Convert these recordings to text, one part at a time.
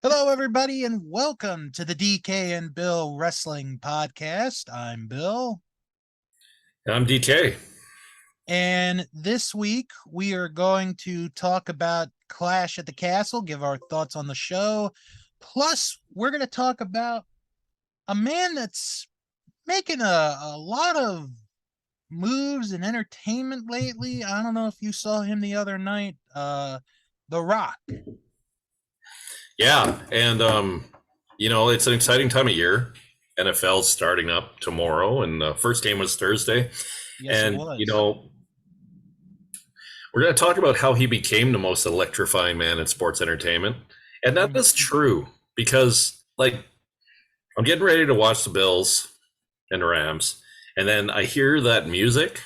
Hello, everybody, and welcome to the DK and Bill Wrestling Podcast. I'm Bill, I'm DK. and this week we are going to talk about Clash at the Castle, give our thoughts on the show. Plus, we're going to talk about a man that's making a lot of moves in entertainment lately. I don't know if you saw him the other night, The Rock. Yeah, and it's an exciting time of year. NFL's starting up tomorrow, and the first game was Thursday. Yes, it And was. we're going to talk about how he became the most electrifying man in sports entertainment, and that is Mhm. true because, I'm getting ready to watch the Bills and the Rams, and then I hear that music,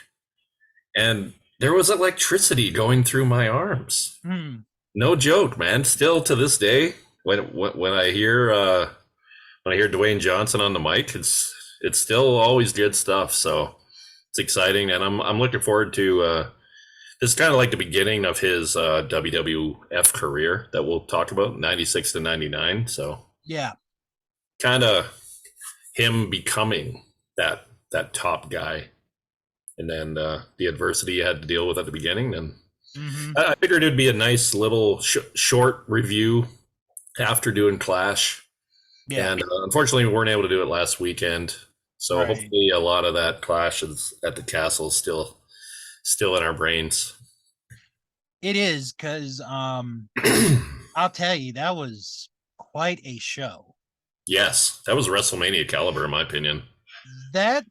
and there was electricity going through my arms. Hmm. No joke, man. Still to this day, when I hear Dwayne Johnson on the mic, it's still always good stuff. So it's exciting, and I'm looking forward to this is kind of like the beginning of his WWF career that we'll talk about, 96 to 99. So Yeah. kind of him becoming that top guy, and then the adversity he had to deal with at the beginning. And Hmm. I figured it'd be a nice little short review after doing Clash. Yeah. And unfortunately, we weren't able to do it last weekend. So Right. hopefully, a lot of that Clash is at the castle is still in our brains. It is because I'll tell you, that was quite a show. Yes, that was WrestleMania caliber, in my opinion. That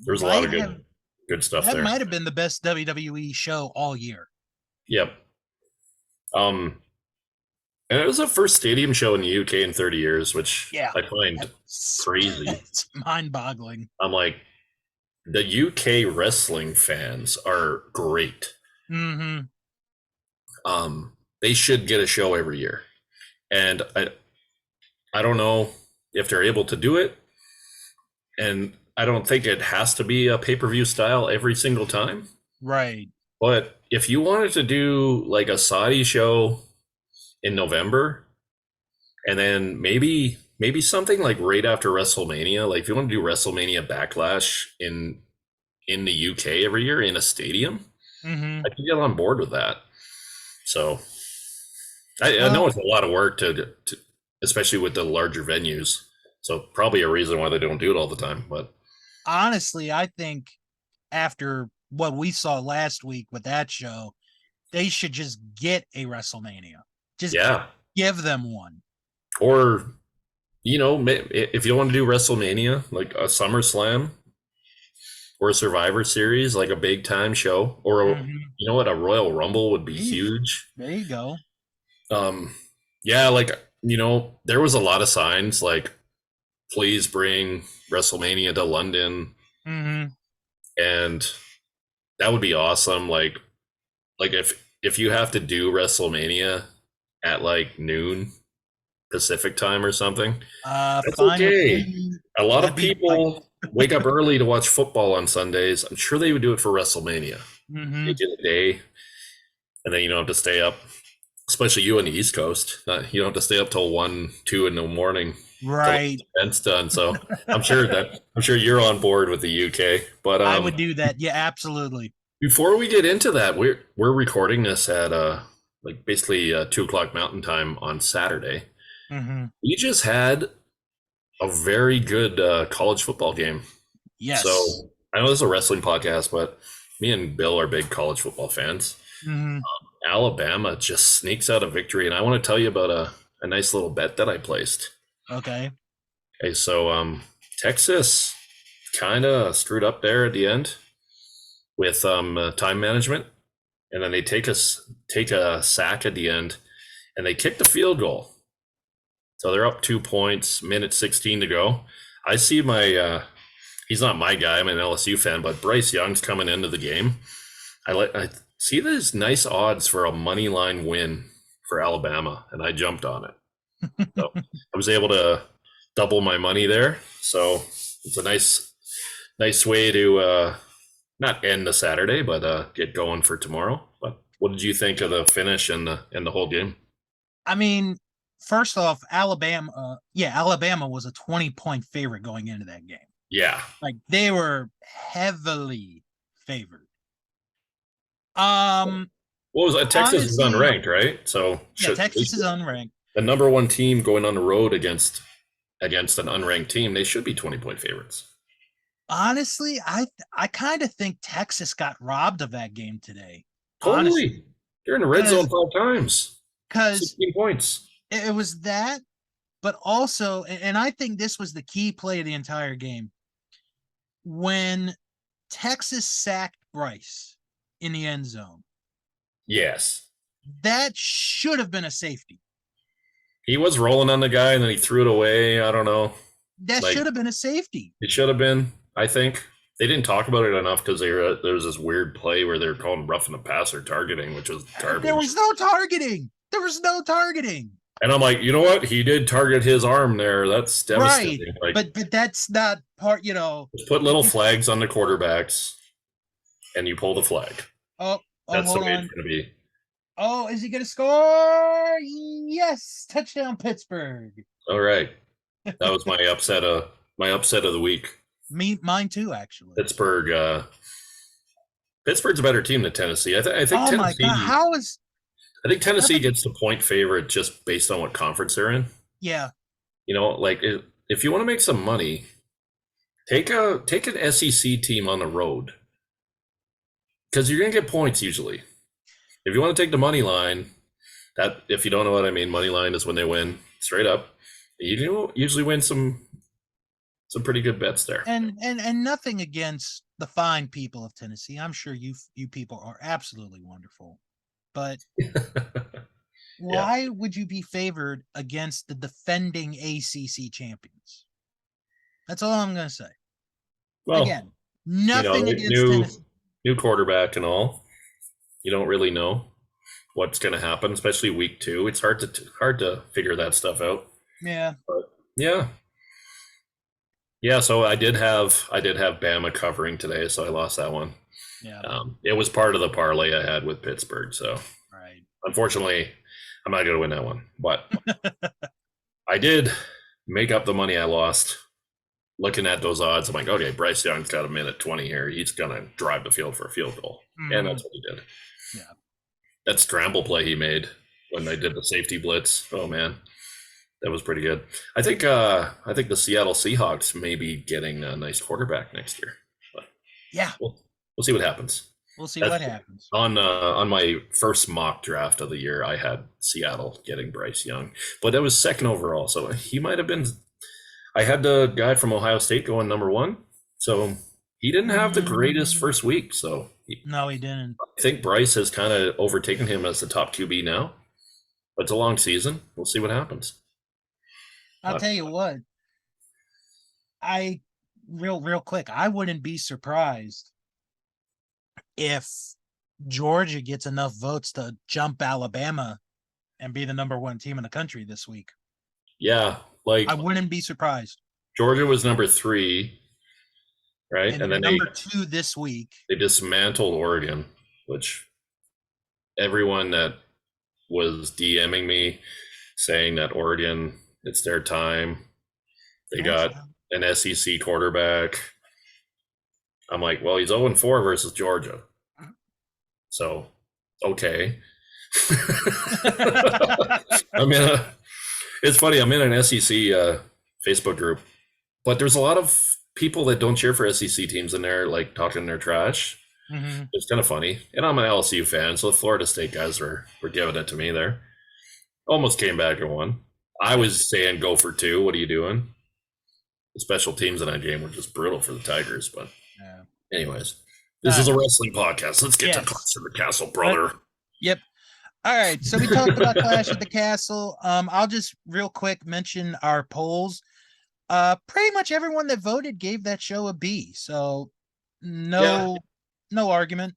There was a lot might of have good stuff that there. might have been the best WWE show all year. Yep. Um, and it was the first stadium show in the UK in 30 years, which Yeah. I find crazy. It's mind-boggling. I'm like, the UK wrestling fans are great. Hmm. They should get a show every year, and I don't know if they're able to do it, and I don't think it has to be a pay-per-view style every single time. Right. But if you wanted to do like a Saudi show in November, and then maybe something like right after WrestleMania, like if you want to do WrestleMania Backlash in the UK every year in a stadium, Hmm. I can get on board with that. So I know Well, it's a lot of work to especially with the larger venues. So probably a reason why they don't do it all the time. But honestly, I think after what we saw last week with that show, they should just get a WrestleMania. Just yeah, give them one. or if you want to do WrestleMania, like a SummerSlam or a Survivor Series, like a big time show, or Hmm. a Royal Rumble would be huge. There you go. Um, yeah, there was a lot of signs like please bring WrestleMania to London, Hmm. and that would be awesome. Like if you have to do WrestleMania at like noon Pacific time or something, that's Fine with okay. me. A lot That'd of be like, people wake up early to watch football on Sundays. I'm sure they would do it for WrestleMania. They hmm. get a day, and then you don't have to stay up. Especially you on the East Coast, you don't have to stay up till 1, 2 in the morning to let Right. the events done. So I'm sure you're on board with the UK. But I would do that. Yeah, absolutely. before we get into that, we're recording this at like basically 2 o'clock Mountain Time on Saturday. Hmm. We just had a very good college football game. Yes. So I know this is a wrestling podcast, but me and Bill are big college football fans. Hmm. Alabama just sneaks out a victory, and I want to tell you about a nice little bet that I placed. Okay. Okay, so Texas kind of screwed up there at the end with time management, and then they take a sack at the end, and they kick the field goal. So they're up 2 points, minute 16 to go. I see he's not my guy. I'm an LSU fan, but Bryce Young's coming into the game. I see there's nice odds for a money line win for Alabama, and I jumped on it. So I was able to double my money there. So it's a nice way to not end the Saturday, but get going for tomorrow. But what did you think of the finish and the whole game? I mean, first off, Alabama was a 20-point favorite going into that game. Yeah. Like they were heavily favored. What was that? Texas is Honestly, unranked, right? So yeah, should Texas is unranked. the number one team going on the road against an unranked team, they should be 20-point favorites. Honestly, I kind of think Texas got robbed of that game today. Honestly, Totally. You're in the red zone 5 times. because 16 points. it was that, but also, and I think this was the key play of the entire game when Texas sacked Bryce in the end zone. Yes. That should have been a safety. He was rolling on the guy and then he threw it away. I don't know. That should have been a safety. It should have been, I think. They didn't talk about it enough because there was this weird play where they were calling roughing the passer targeting, which was garbage. There was no targeting. There was no targeting. And I'm like, you know what? He did target his arm there. That's devastating. Right. Like, but that's not part, Just put little flags on the quarterbacks and you pull the flag. That's the way it's going to be. Oh, is he going to score? Yes. Touchdown, Pittsburgh. All right. That was my upset of the week. Mine too, actually. Pittsburgh's a better team than Tennessee. I think oh Tennessee. My God. I think Tennessee gets the point favorite just based on what conference they're in. Yeah. Like if you want to make some money, take an SEC team on the road because you're gonna get points usually. If you want to take the money line, that if you don't know what I mean, money line is when they win straight up. You usually win some pretty good bets there. And nothing against the fine people of Tennessee. I'm sure you people are absolutely wonderful. But why would you be favored against the defending ACC champions? That's all I'm going to say. Well, again, nothing against Tennessee. New quarterback and all. You don't really know what's going to happen, especially week 2. It's hard to figure that stuff out. Yeah. But yeah. Yeah, so I did have Bama covering today, so I lost that one. Yeah. It was part of the parlay I had with Pittsburgh, so right. Unfortunately, I'm not going to win that one. But I did make up the money I lost. Looking at those odds, I'm like, okay, Bryce Young's got a minute 20 here. He's going to drive the field for a field goal. Mm-hmm. And that's what he did. Yeah. That scramble play he made when they did the safety blitz. Oh, man. That was pretty good. I think the Seattle Seahawks may be getting a nice quarterback next year. But yeah. We'll see what happens. We'll see what happens. On my first mock draft of the year, I had Seattle getting Bryce Young. But that was second overall, so he might have been – I had the guy from Ohio State going number 1. So he didn't have the greatest first week. So no, he didn't. I think Bryce has kind of overtaken him as the top QB now. But it's a long season. We'll see what happens. I'll tell you what. Real quick, I wouldn't be surprised if Georgia gets enough votes to jump Alabama and be the number 1 team in the country this week. Yeah, I wouldn't be surprised. Georgia was number 3, right? And then number 2 this week. They dismantled Oregon, which everyone that was DMing me saying that Oregon, it's their time. They got an SEC quarterback. I'm like, well, he's 0-4 versus Georgia. So, okay. It's funny. I'm in an SEC Facebook group, but there's a lot of people that don't cheer for SEC teams in there, like talking their trash. Mm-hmm. It's kind of funny. And I'm an LSU fan, so the Florida State guys were giving it to me there. Almost came back and won. I was saying go for 2. What are you doing? The special teams in that game were just brutal for the Tigers, but anyways, this is a wrestling podcast. Let's get to Clash of the Castle, brother. Yep. All right. So we talked about Clash at the Castle. I'll just real quick mention our polls. Pretty much everyone that voted gave that show a B. So no argument.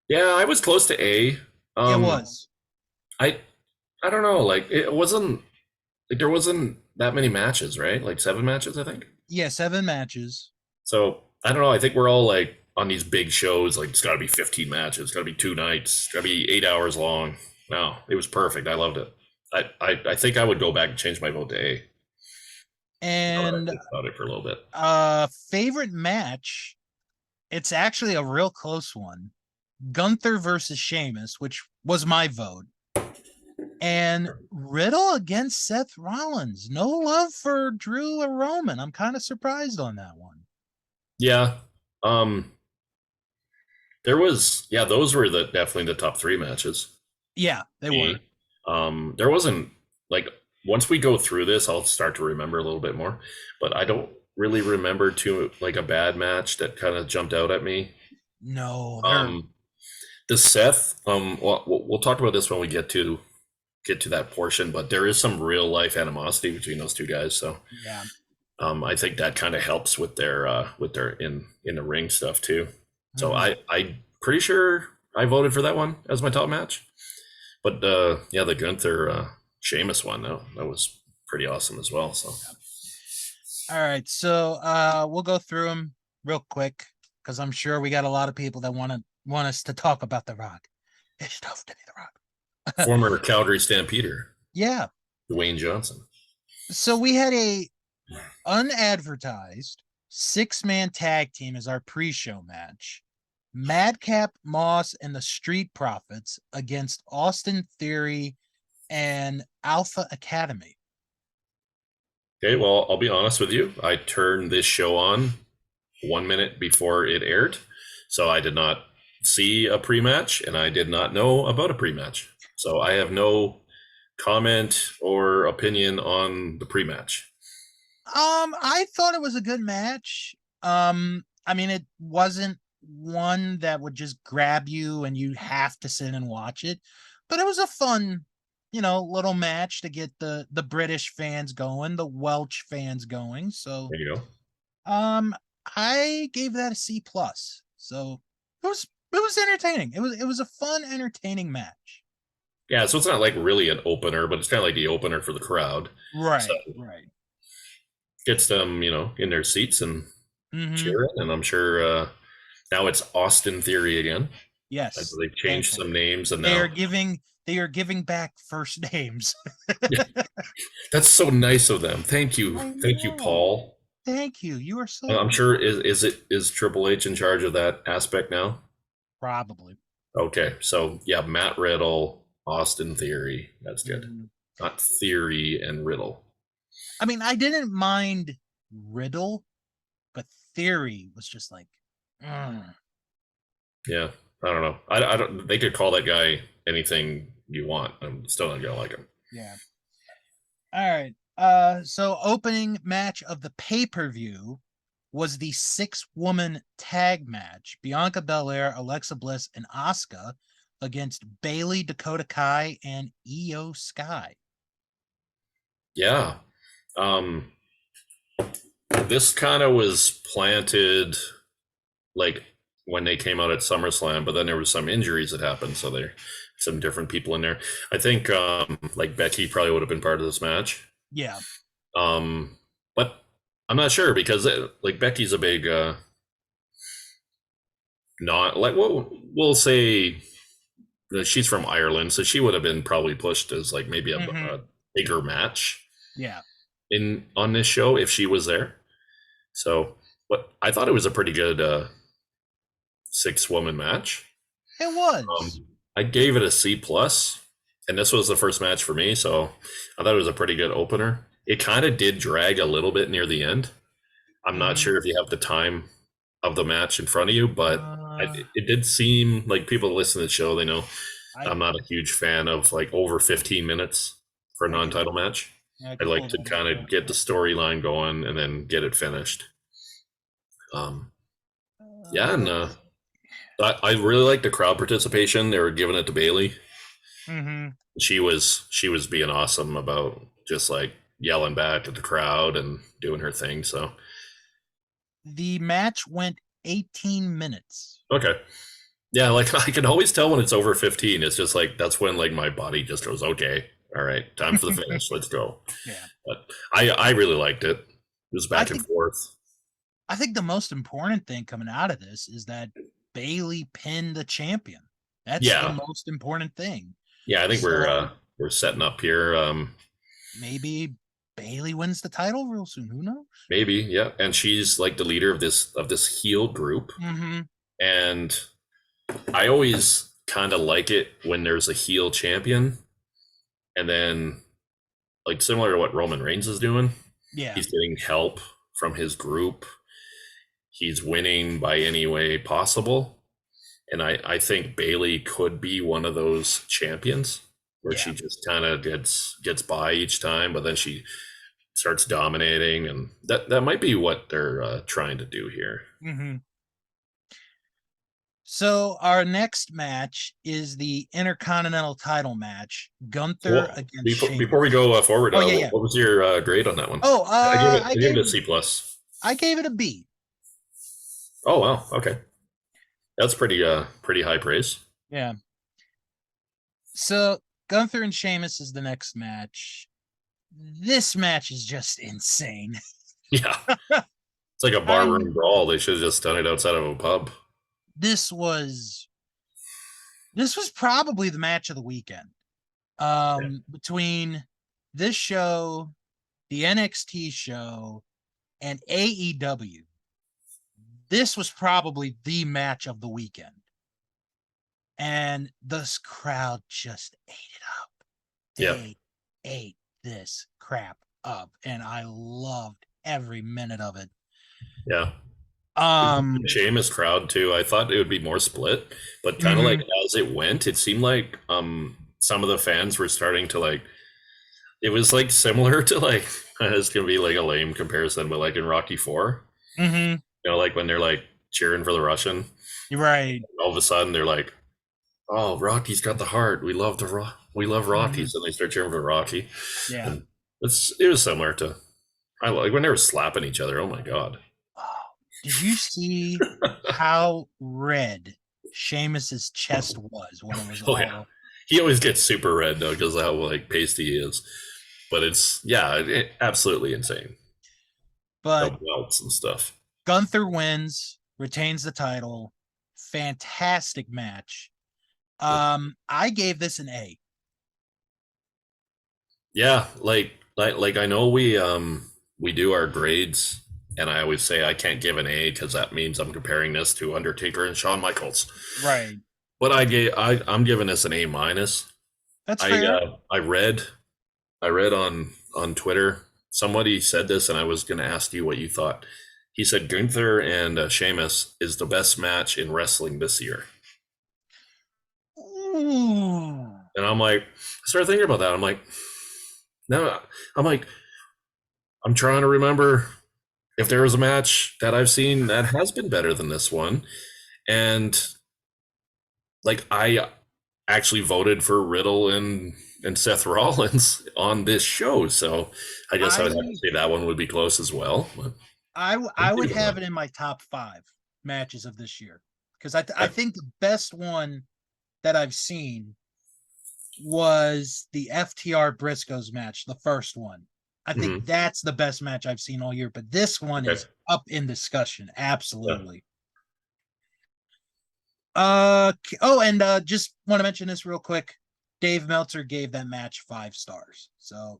Yeah, I was close to A. It was. I don't know. Like it wasn't like there wasn't that many matches, right? Like 7 matches, I think. Yeah, 7 matches. So I don't know. I think we're all like on these big shows, like it's got to be 15 matches, it's got to be 2 nights, it's got to be 8 hours long. No, it was perfect. I loved it. I think I would go back and change my vote to A. Now that I And think about it for a little bit. favorite match, it's actually a real close one. Gunther versus Sheamus, which was my vote. And Riddle against Seth Rollins. No love for Drew or Roman. I'm kind of surprised on that one. Yeah. Um, those were definitely the top three matches. Yeah, they were. Me. There wasn't like once we go through this, I'll start to remember a little bit more, but I don't really remember too like a bad match that kind of jumped out at me. No, they're Um, the Seth, we'll talk about this when we get to that portion, but there is some real life animosity between those two guys, so yeah. I think that kind of helps with their in the ring stuff too. So Mhm. I pretty sure I voted for that one as my top match. But yeah, the Gunther Sheamus one that was pretty awesome as well. So All right, so we'll go through them real quick because I'm sure we got a lot of people that want us to talk about The Rock. It's tough to be The Rock. former Calgary Stampeder Yeah. Dwayne Johnson. So we had a unadvertised 6-man tag team as our pre-show match. Madcap Moss and the Street Profits against Austin Theory and Alpha Academy. Okay, well I'll be honest with you. I turned this show on 1 minute before it aired, so I did not see a pre-match and I did not know about a pre-match. So I have no comment or opinion on the pre-match. I thought it was a good match. I mean, it wasn't one that would just grab you and you have to sit and watch it, but it was a fun, little match to get the British fans going, the Welsh fans going. So, There you go. um, I gave that a C plus. So it was entertaining. It was a fun, entertaining match. Yeah, so it's not like really an opener, but it's kind of like the opener for the crowd. So Right, right. gets them, in their seats and Mm-hmm. cheering. And I'm sure now it's Austin Theory again. Yes, They've changed thankfully. some names, and They now are giving back first names. that's so nice of them. I thank you, know. Paul. Thank you. You are so I'm welcome. sure is Triple H in charge of that aspect now? Probably. Okay, so yeah, Matt Riddle, Austin Theory. That's good. Mhm. Not Theory and Riddle. I mean, I didn't mind Riddle, but Theory was just like, mm, Yeah, I don't know. I don't. They could call that guy anything you want. I'm still not gonna like him. yeah. All right. So opening match of the pay-per-view was the 6-woman tag match. Bianca Belair, Alexa Bliss, and Asuka against Bailey, Dakota Kai, and Io Sky. Yeah. Um, this kind of was planted like when they came out at SummerSlam, but then there was some injuries that happened, so there some different people in there. I think like Becky probably would have been part of this match. Yeah. But I'm not sure because like Becky's a big not like we'll say that she's from Ireland, so she would have been probably pushed as like maybe Mm-hmm. a bigger match Yeah. in on this show if she was there. So, but I thought it was a pretty good 6-woman match. It was. I gave it a C plus, and this was the first match for me, so I thought it was a pretty good opener. It kind of did drag a little bit near the end. I'm not Mm-hmm. sure if you have the time of the match in front of you, but Uh, it did seem like people that listen to the show. They know I I'm not a huge fan of like over 15 minutes for a I could non-title match. I I could like pull to that up kind real of get the quick. storyline going and then get it finished. Um, yeah, and Let's see. I really like the crowd participation. They were giving it to Bailey. Mm-hmm. She was being awesome about just like yelling back at the crowd and doing her thing. So The match went 18 minutes. okay, yeah, like I can always tell when it's over 15. It's just like that's when like my body just goes, okay, all right, time for the finish. Let's go. Yeah. But I really liked it. It was I back and think forth. I think the most important thing coming out of this is that Bailey pinned the champion. That's the Yeah, most important thing. yeah. I think we're So we're setting up here. Maybe Bailey wins the title real soon. Who knows? Maybe, yeah. And she's like the leader of this heel group. Mm-hmm. And I always kind of like it when there's a heel champion, and then like similar to what Roman Reigns is doing, Yeah. he's getting help from his group. He's winning by any way possible. And I think Bailey could be one of those champions where Yeah. she just kind of gets by each time, but then she starts dominating, and that might be what they're trying to do here. Mm-hmm. So our next match is the Intercontinental title match. So Gunther against before we Sheamus. go forward, Oh, yeah. what was your grade on that one? Oh, I gave it a C plus. I gave it a B. Oh wow, okay, that's pretty high praise. Yeah. So Gunther and Sheamus is the next match. This match is just insane. Yeah, it's like a barroom brawl. They should have just done it outside of a pub. This was probably the match of the weekend. Between this show, the NXT show, and AEW. This was probably the match of the weekend. And this crowd just ate it up. They ate this crap up, and I loved every minute of it. Yeah. The Sheamus crowd too. I thought it would be more split, but kind of like as it went, it seemed like some of the fans were starting to like. It was like similar to like it's gonna be like a lame comparison, but like in Rocky 4, you know, like when they're like cheering for the Russian, right? All of a sudden they're like, "Oh, Rocky's got the heart. We love Rockies," and they start cheering for Rocky. Yeah, and it was similar to I like when they were slapping each other. Oh my god! Did you see how red Sheamus's chest was when it was all? He always gets super red though because of how like pasty he is. But it's absolutely insane. But belts and stuff. Gunther wins, retains the title. Fantastic match. I gave this an A. Yeah, like I know we do our grades, and I always say I can't give an A because that means I'm comparing this to Undertaker and Shawn Michaels. Right. But I'm giving this an A minus. That's fair. I read on Twitter, somebody said this, and I was going to ask you what you thought. He said Gunther and Sheamus is the best match in wrestling this year. Ooh. And I'm like, I started thinking about that. I'm like, no, I'm trying to remember if there was a match that I've seen that has been better than this one. And like, I actually voted for Riddle and Seth Rollins on this show. So I guess I would have to say that one would be close as well. But I would have it in my top 5 matches of this year. Because I think the best one that I've seen was the FTR Briscoes match, the first one. I think that's the best match I've seen all year. But this one is up in discussion. Absolutely. Yeah. Just want to mention this real quick. Dave Meltzer gave that match 5 stars. So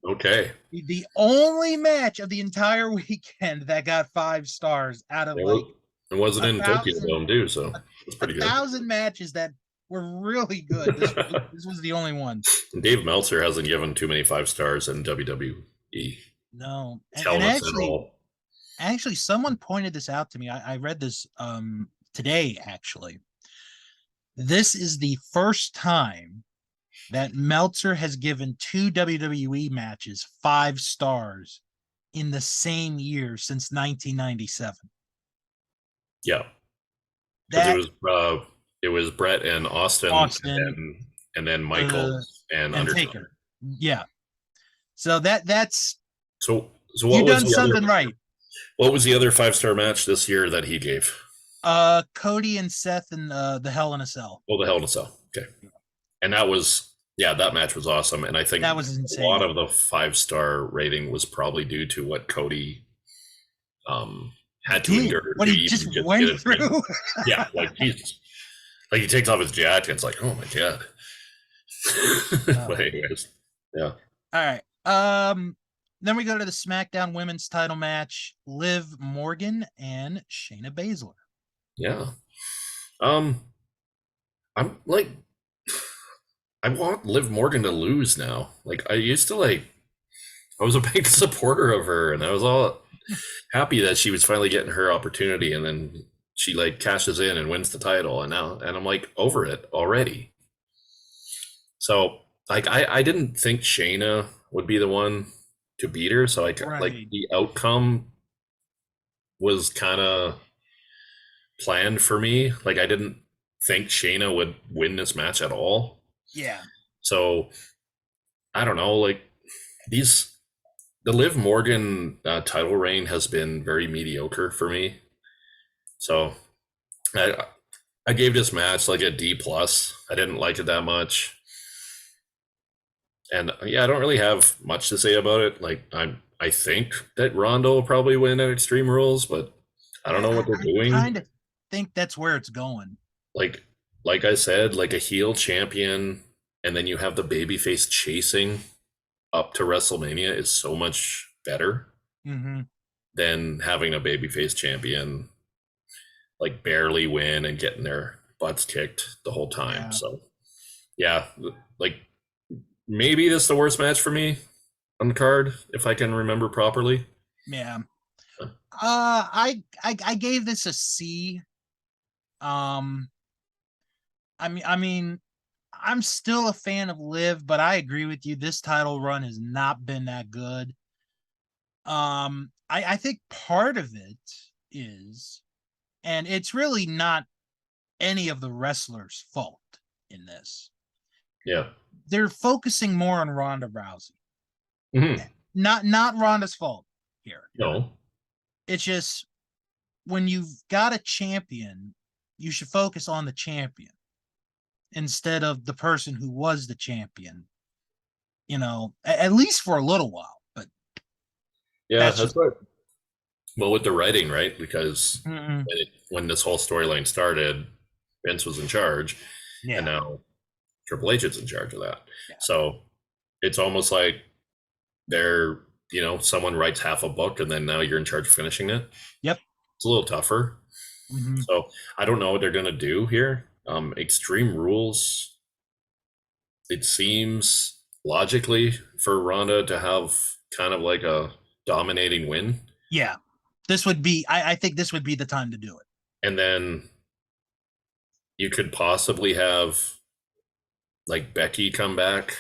the only match of the entire weekend that got 5 stars out of it wasn't in Tokyo Dome too, so it's pretty good. 1,000 matches that were really good. This was the only one. And Dave Meltzer hasn't given too many 5 stars in WWE. No, and actually, someone pointed this out to me. I read this today. Actually, this is the first time that Meltzer has given 2 WWE matches 5 stars in the same year since 1997. Yeah, it was Brett and Austin and then Michaels and Undertaker. Yeah, so that's so what you done something right. What was the other 5-star match this year that he gave? Cody and Seth in the Hell in a Cell. Oh, the Hell in a Cell. Okay, and that match was awesome, and I think that was insane. A lot of the 5-star rating was probably due to what Cody had to endure. What he just went through. Yeah, like he takes off his jacket. It's like, oh my god. But anyways, Yeah. All right. Then we go to the SmackDown Women's Title match: Liv Morgan and Shayna Baszler. Yeah. Um, I'm like, I want Liv Morgan to lose now. Like, I used to like, I was a big supporter of her, and I was all happy that she was finally getting her opportunity, and then she like cashes in and wins the title, and now, and I'm like over it already. So, like, I didn't think Shayna would be the one to beat her, so like Right. the outcome was kind of planned for me. Like, I didn't think Shayna would win this match at all. Yeah. So I don't know, like these the Liv Morgan title reign has been very mediocre for me. So I I gave this match like a D plus. I didn't like it that much, and yeah, I don't really have much to say about it. Like I think that Ronda will probably win at Extreme Rules, but I don't know what they're I doing. kind of think that's where it's going. Like like I said, like a heel champion, and then you have the babyface chasing up to WrestleMania is so much better Mm-hmm. than having a babyface champion like barely win and getting their butts kicked the whole time. Yeah. So yeah, like maybe this is the worst match for me on the card if I can remember properly. Yeah. I gave this a C. Um, I mean, I'm still a fan of Liv, but I agree with you. This title run has not been that good. I think part of it is, and it's really not any of the wrestlers' fault in this. Yeah. They're focusing more on Ronda Rousey. Mm-hmm. Not Ronda's fault here. No. It's just when you've got a champion, you should focus on the champion instead of the person who was the champion. At least for a little while. But Yeah, that's that's just right. Well, with the writing, right? Because mm-mm. when this whole storyline started, Vince was in charge, and Yeah, now Triple H is in charge of that. yeah, So it's almost like they're, someone writes half a book and then now you're in charge of finishing it. yep. It's a little tougher. Mm-hmm. So I don't know what they're going to do here. Extreme Rules, it seems logically for Ronda to have kind of like a dominating win. Yeah, this would be. I think this would be the time to do it. And then you could possibly have like Becky come back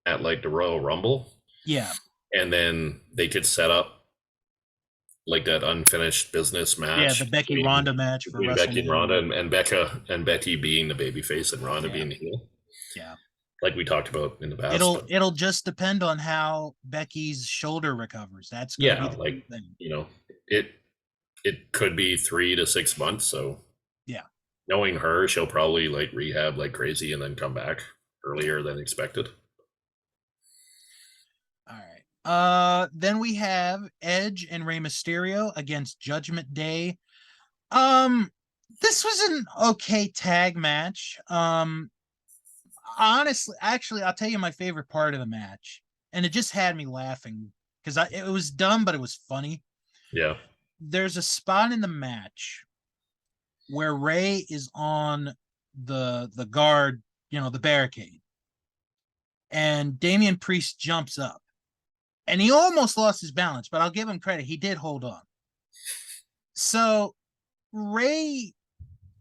at like the Royal Rumble. Yeah, And then they could set up like that unfinished business yeah. match The Becky Ronda match for Becky and Ronda, WrestleMania. and Becca and Becky being the babyface and Ronda Yeah, being the heel, yeah. like we talked about in the past. It'll But it'll just depend on how Becky's shoulder recovers. That's going to be yeah, the like key thing. it it could be 3 to 6 months. So Yeah. knowing her, she'll probably like rehab like crazy and then come back earlier than expected. All right. Then we have Edge and Rey Mysterio against Judgment Day. Um, this was an okay tag match. Honestly, actually, I'll tell you my favorite part of the match, and it just had me laughing because it was dumb, but it was funny. Yeah, There's a spot in the match where Rey is on the guard, the barricade, and Damian Priest jumps up, and he almost lost his balance, but I'll give him credit; he did hold on. So Rey,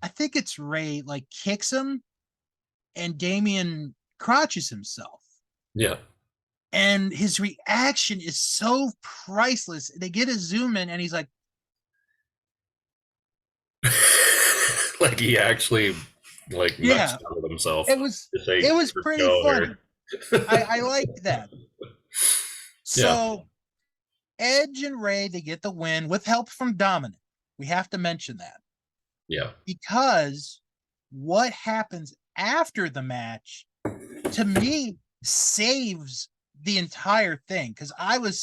I think it's Rey, like kicks him, and Damian crotches himself. yeah. And his reaction is so priceless. They get a zoom in, and he's like, Like he actually like "Yeah, nuts out of himself it was to say, it was "Let's pretty go funny. here." I liked that." Yeah, So Edge and Ray, they get the win with help from Dominic. We have to mention that yeah, because what happens after the match, to me, saves the entire thing. Because I was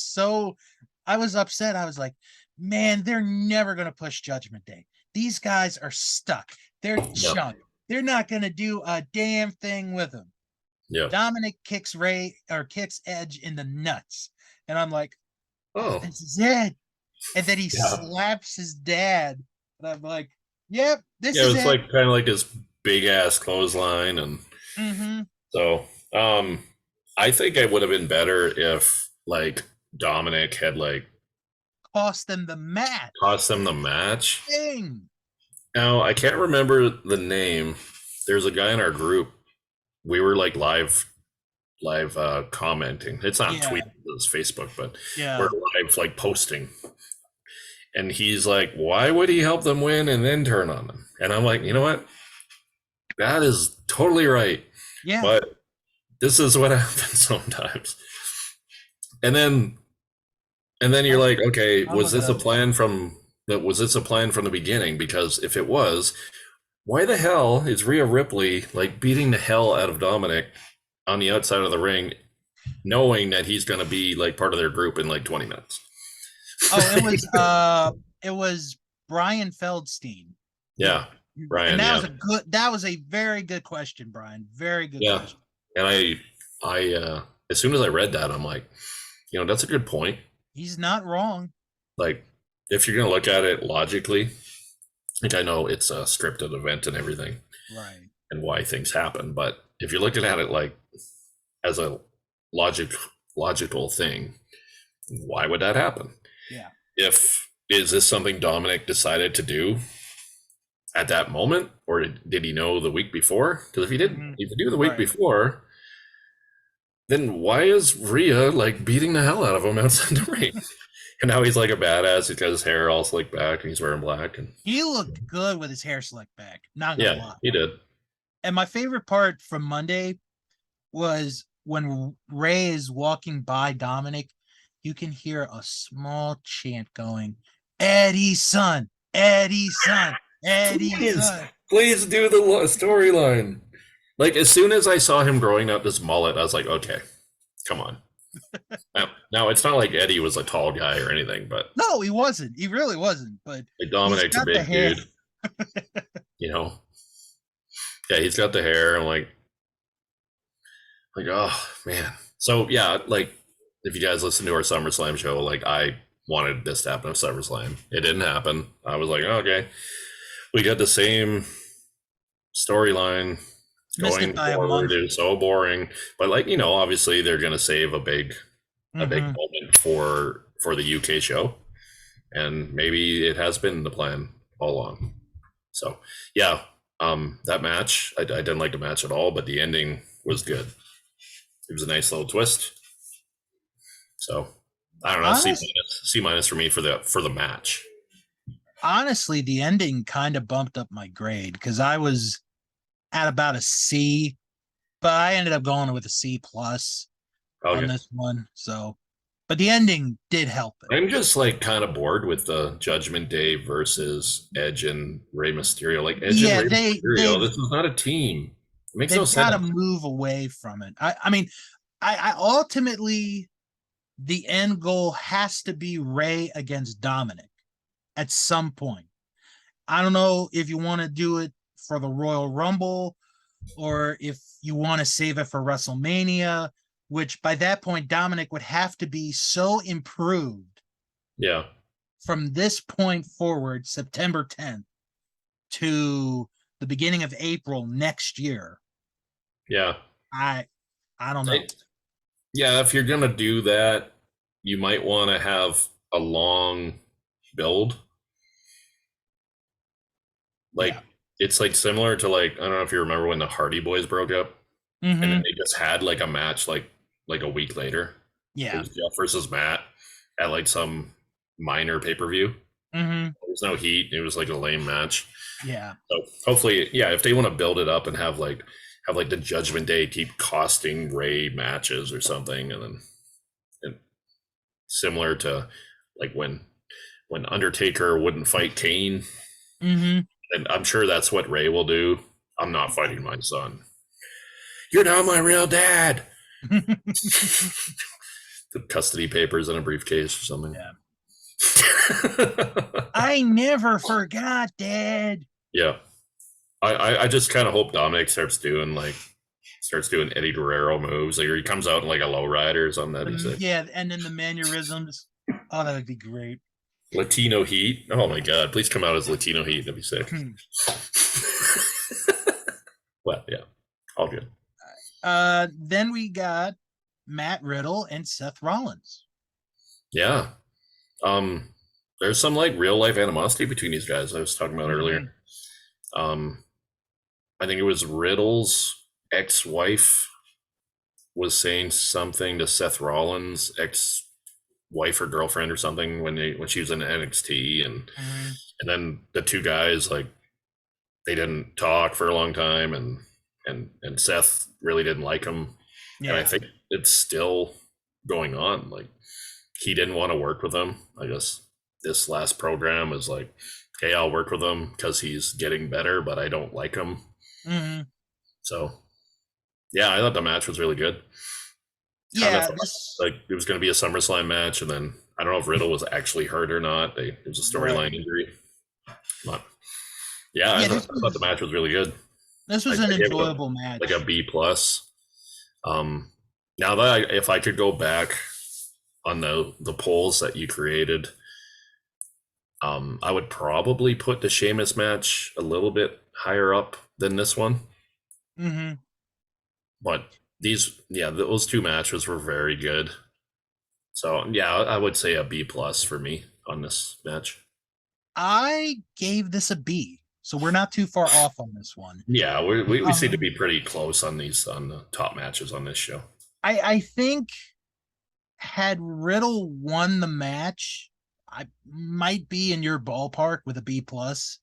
upset. I was like, man, they're never going to push Judgment Day. These guys are stuck. They're yeah, junk. They're not going to do a damn thing with them. Yeah. Dominic kicks Edge in the nuts. And I'm like, oh, Oh. this is it. And then he Yeah. slaps his dad. And I'm like, yep, this Yeah, is it's it. like kind of like this big ass clothesline, and Mm-hmm. so I think it would have been better if like Dominic had like Cost them the match. cost them the match. Thing. Now I can't remember the name. There's a guy in our group. We were like live commenting. It's not Yeah. tweeting, it's Facebook, but Yeah. we're live like posting. And he's like, why would he help them win and then turn on them? And I'm like, you know what? That is totally right. Yeah. But this is what happens sometimes. And then you're like, okay, was this a plan from the beginning? Because if it was, why the hell is Rhea Ripley like beating the hell out of Dominic on the outside of the ring, knowing that he's going to be like part of their group in like 20 minutes? Oh, it was Brian Feldstein. Yeah, Brian. And that was a very good question, Brian. Very good question. And I as soon as I read that, I'm like, that's a good point. He's not wrong. Like, if you're going to look at it logically, like I know it's a scripted event and everything, right, and why things happen, but if you're looking at it like as a logical thing, why would that happen? Yeah. Is this something Dominic decided to do at that moment, or did he know the week before? Because if he didn't, if he knew the week before, then why is Rhea like beating the hell out of him outside the ring? And now he's like a badass. He's got his hair all slicked back and he's wearing black. And he looked good with his hair slicked back. Not gonna lie. He did. And my favorite part from Monday was when Ray is walking by Dominic, you can hear a small chant going, Eddie's son, Eddie's son, Eddie's son. Please do the storyline. Like, as soon as I saw him growing up this mullet, I was like, okay, come on. Now, it's not like Eddie was a tall guy or anything, but no, he wasn't. He really wasn't. But like Dominic's a big dude. Yeah, he's got the hair. I'm like, oh man. So yeah, like if you guys listen to our SummerSlam show, like I wanted this to happen at SummerSlam. It didn't happen. I was like, okay, we got the same storyline going forward. It was so boring, but like obviously they're gonna save a big moment for the UK show, and maybe it has been the plan all along. So yeah, that match I didn't like the match at all, but the ending was good. It was a nice little twist. So I don't know, C minus for me for the match. Honestly, the ending kind of bumped up my grade because I was at about a C, but I ended up going with a C plus on this one. So, but the ending did help it. I'm just like kind of bored with the Judgment Day versus Edge and Rey Mysterio. Like Edge and Rey Mysterio, this is not a team. It makes no sense. They've got to move away from it. I mean, I ultimately the end goal has to be Rey against Dominic at some point. I don't know if you want to do it for the Royal Rumble or if you want to save it for WrestleMania, which by that point Dominic would have to be so improved. Yeah. From this point forward, September 10th to the beginning of April next year. Yeah. I don't know. Yeah, if you're going to do that, you might want to have a long build. Like it's like similar to like, I don't know if you remember when the Hardy Boys broke up, and then they just had like a match like a week later. Yeah, it was Jeff versus Matt at like some minor pay-per-view. There was no heat. It was like a lame match. Yeah. So hopefully, if they want to build it up and have like the Judgment Day keep costing Ray matches or something, and similar to like when Undertaker wouldn't fight Kane. And I'm sure that's what Ray will do. I'm not fighting my son. You're not my real dad. The custody papers in a briefcase or something. Yeah. I never forgot, Dad. Yeah. I just kind of hope Dominic starts doing like Starts doing Eddie Guerrero moves. Like, or he comes out in like a lowrider or something that he's like Yeah, and then the mannerisms. Oh, that would be great. Latino Heat. Oh my god, please come out as Latino Heat. That'd be sick. Well, yeah, all good. Then we got Matt Riddle and Seth Rollins. Yeah. Um, there's some like real life animosity between these guys I was talking about earlier. Um, I think it was Riddle's ex-wife was saying something to Seth Rollins' ex-wife or girlfriend or something when she was in NXT, and then the two guys like they didn't talk for a long time, and Seth really didn't like him, and I think it's still going on. Like he didn't want to work with him. I guess this last program was like, okay, I'll work with him because he's getting better, but I don't like him. So yeah, I thought the match was really good. Yeah, Like it was going to be a SummerSlam match, and then I don't know if Riddle was actually hurt or not. It was a storyline injury. But yeah, I thought the match was really good. This was an enjoyable match, like a B plus. Now that if I could go back on the polls that you created, I would probably put the Sheamus match a little bit higher up than this one. But those two matches were very good. So yeah, I would say a B plus for me on this match. I gave this a B, so we're not too far off on this one. Yeah, we seem to be pretty close on the top matches on this show. I think had Riddle won the match, I might be in your ballpark with a B plus,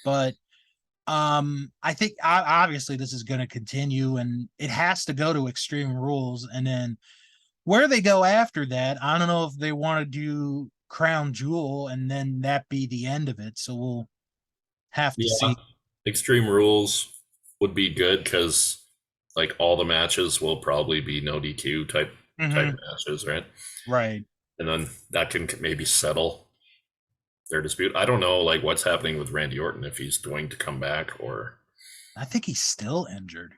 but I think obviously this is going to continue, and it has to go to Extreme Rules, and then where they go after that, I don't know if they want to do Crown Jewel and then that be the end of it. So we'll have to see. Extreme Rules would be good because like all the matches will probably be no DQ type matches, right? Right. And then that can maybe settle their dispute. I don't know like what's happening with Randy Orton, if he's going to come back or I think he's still injured.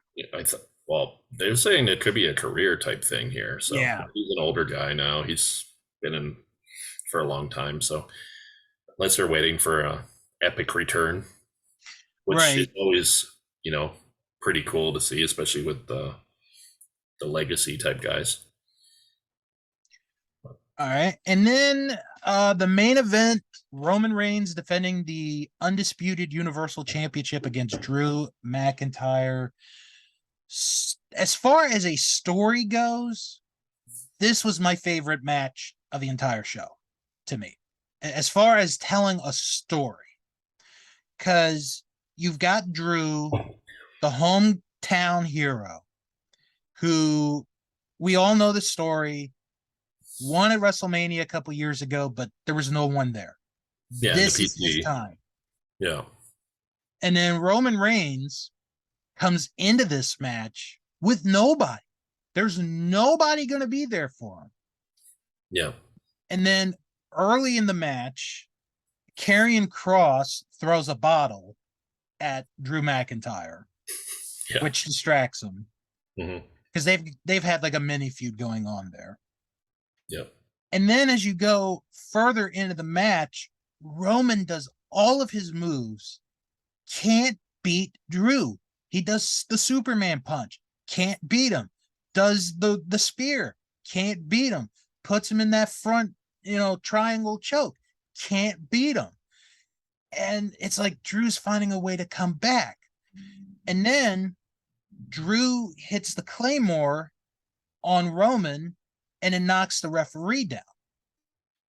Well, they're saying it could be a career type thing here. So yeah, he's an older guy now. He's been in for a long time. So unless they're waiting for a epic return, which is always, pretty cool to see, especially with the legacy type guys. All right. And then the main event, Roman Reigns defending the undisputed Universal Championship against Drew McIntyre. As far as a story goes, this was my favorite match of the entire show to me. As far as telling a story, because you've got Drew, the hometown hero, who we all know the story, won at WrestleMania a couple years ago, but there was no one there. Yeah, this is his time. Yeah. And then Roman Reigns comes into this match with nobody. There's nobody going to be there for him. Yeah. And then early in the match, Karrion Kross throws a bottle at Drew McIntyre, which distracts him because they've had like a mini feud going on there. Yep. And then as you go further into the match, Roman does all of his moves, can't beat Drew. He does the Superman punch, can't beat him. Does the spear, can't beat him. Puts him in that front, triangle choke, can't beat him. And it's like Drew's finding a way to come back. And then Drew hits the Claymore on Roman and it knocks the referee down.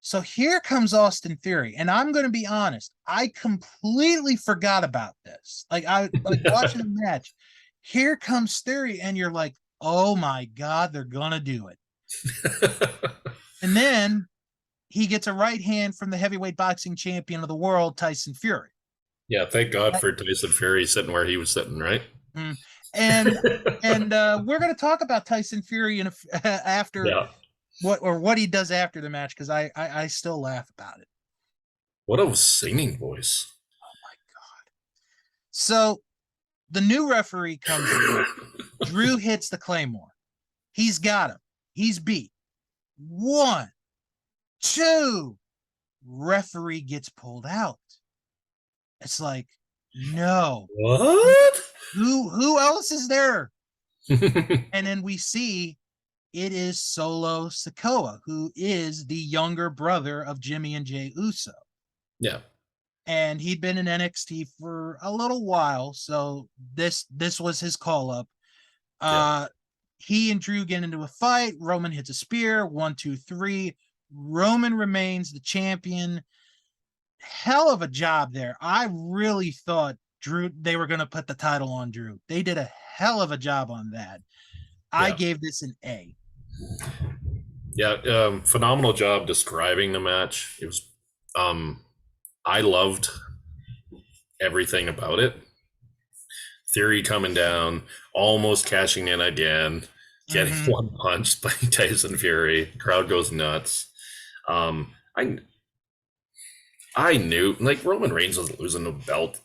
So here comes Austin Theory. And I'm going to be honest, I completely forgot about this. Like watching the match. Here comes Theory, and you're like, oh my God, they're going to do it. And then he gets a right hand from the heavyweight boxing champion of the world, Tyson Fury. Yeah, thank God for Tyson Fury sitting where he was sitting, right? And we're going to talk about Tyson Fury after what he does after the match, because I still laugh about it. What a singing voice! Oh my God! So the new referee comes in. Drew hits the Claymore. He's got him. He's beat. 1, 2. Referee gets pulled out. It's like, no. What? Who else is there? And then we see it is Solo Sikoa, who is the younger brother of Jimmy and Jey Uso. Yeah. And he'd been in NXT for a little while, so this was his call up. He and Drew get into a fight. Roman hits a spear. 1, 2, 3. Roman remains the champion. Hell of a job there. I really thought they were going to put the title on Drew. They did a hell of a job on that. I gave this an A. Yeah, phenomenal job describing the match. It was, I loved everything about it. Theory coming down, almost cashing in again, getting one punch by Tyson Fury. Crowd goes nuts. I knew, like, Roman Reigns was losing the belt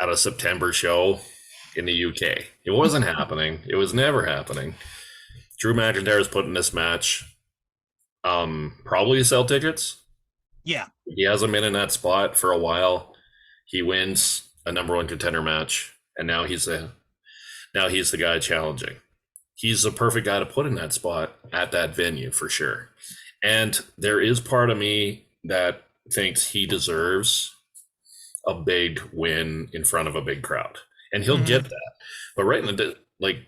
at a September show in the UK. It wasn't happening. It was never happening. Drew McIntyre is putting this match, probably to sell tickets. Yeah. He hasn't been in that spot for a while. He wins a number one contender match, and now he's the guy challenging. He's the perfect guy to put in that spot at that venue for sure. And there is part of me that thinks he deserves a big win in front of a big crowd, and he'll get that. But right in the, like,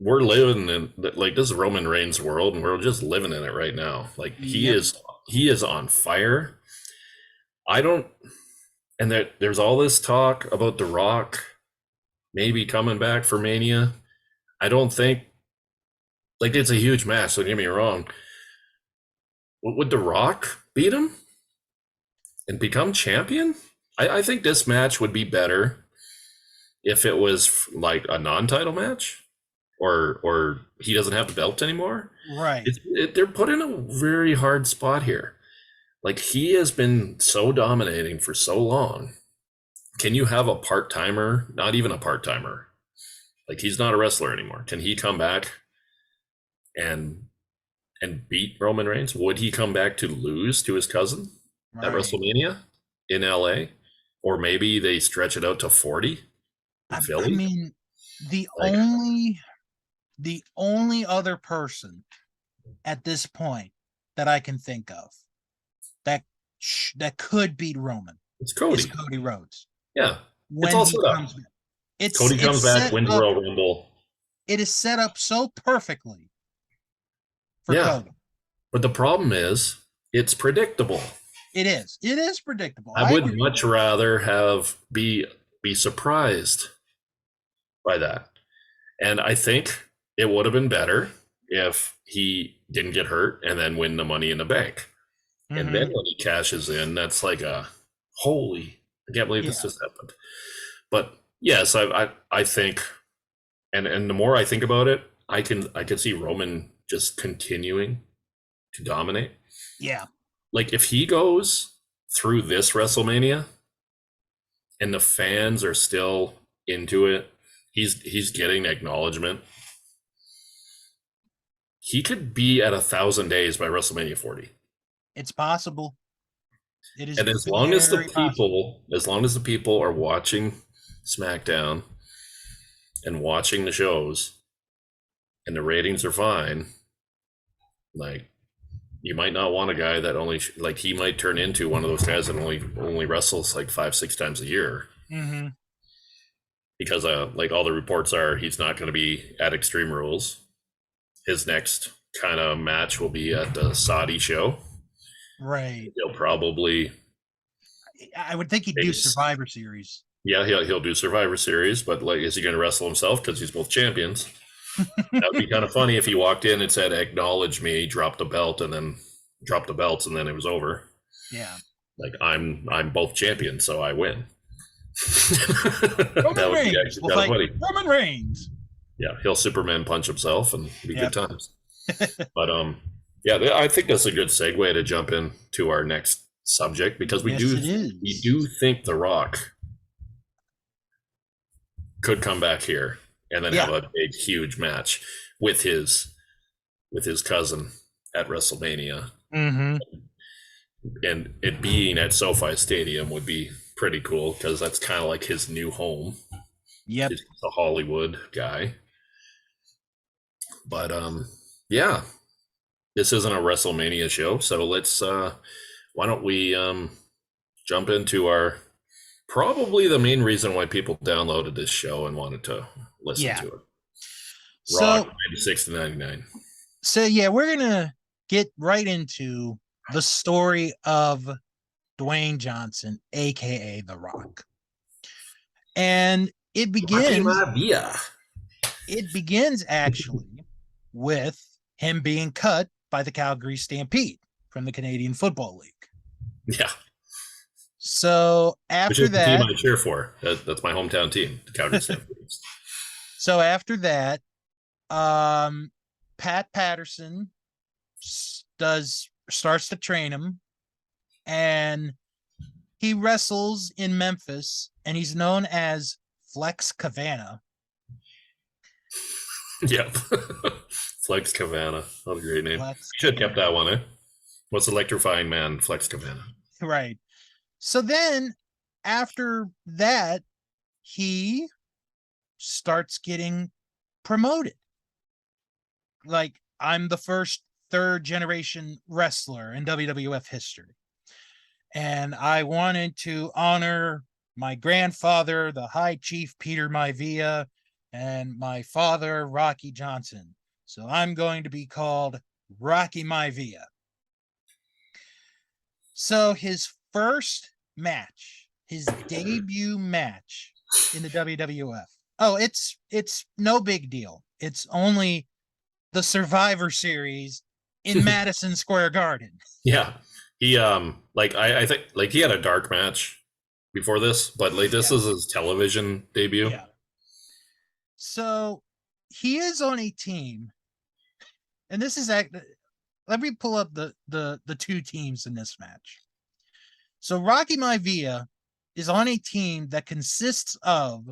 we're living in, like, this is Roman Reigns' world, and we're just living in it right now. Like, he is on fire. And there's all this talk about The Rock maybe coming back for Mania. I don't think, like, it's a huge match, so don't get me wrong. Would The Rock beat him and become champion? I think this match would be better if it was like a non-title match, or he doesn't have the belt anymore. Right. They're put in a very hard spot here. Like, he has been so dominating for so long. Can you have a part-timer, not even a part-timer, like, he's not a wrestler anymore, can he come back and beat Roman Reigns? Would he come back to lose to his cousin at WrestleMania in LA? Or maybe they stretch it out to 40 in Philly? I mean, the only other person at this point that I can think of that could beat Roman is Cody Rhodes. Yeah. When it's all he set up. comes back. Cody comes back, wins Royal Rumble. It is set up so perfectly for Cody. But the problem is, it's predictable. It is predictable. I would much rather be surprised by that. And I think it would have been better if he didn't get hurt and then win the Money in the Bank. And then when he cashes in, that's like I can't believe this just happened. But yes, I think, and the more I think about it, I can see Roman just continuing to dominate. Yeah. Like, if he goes through this WrestleMania and the fans are still into it, he's getting acknowledgement. He could be at 1,000 days by WrestleMania 40. It's possible. It is, and as long as the people are watching SmackDown and watching the shows, and the ratings are fine, like, you might not want a guy that only, like, he might turn into one of those guys that only wrestles like 5-6 times a year. Because like, all the reports are he's not going to be at Extreme Rules. His next kind of match will be at the Saudi show. Right. He'll probably, I would think he'd do Survivor Series. Yeah, he'll do Survivor Series, but, like, is he going to wrestle himself? Because he's both champions. That would be kind of funny if he walked in and said, "Acknowledge me," dropped the belt, and then dropped the belts, and then it was over. Yeah. Like, I'm both champions, so I win. Roman Reigns will fight Roman Reigns. Yeah, he'll Superman punch himself, and it'll be good times. But I think that's a good segue to jump into our next subject, because we do think The Rock could come back here and then have Yeah. a big, huge match with his cousin at WrestleMania, Mm-hmm. and it being at SoFi Stadium would be pretty cool because that's kind of like his new home. Yep. He's a Hollywood guy, but yeah, this isn't a WrestleMania show, so let's why don't we jump into our probably the main reason why people downloaded this show and wanted to listen Yeah. to it. Rock So 96 to 99. so yeah, we're gonna get right into the story of Dwayne Johnson, aka The Rock. And Rocky Maivia. it begins actually with him being cut by the Calgary Stampede from the Canadian Football League. Yeah. So Which after is the team that, I cheer for. That's my hometown team, the Calgary Stampede. so after that, Pat Patterson starts to train him, and he wrestles in Memphis, and he's known as Flex Cavana. Yep. Flex Cavana. What a great name. Flex Should have kept Cavana. that one, eh? What's electrifying man? Flex Cavana. Right. So then after that, he starts getting promoted. Like, I'm the first third generation wrestler in WWF history. And I wanted to honor my grandfather, the High Chief Peter Maivia, and my father, Rocky Johnson. So I'm going to be called Rocky Maivia. So his first match, his debut match in the WWF. Oh, it's no big deal. It's only the Survivor Series in Madison Square Garden. Yeah. He like I think like he had a dark match before this, but like this is his television debut. Yeah. So he is on a team, and this is let me pull up the two teams in this match. So Rocky Maivia is on a team that consists of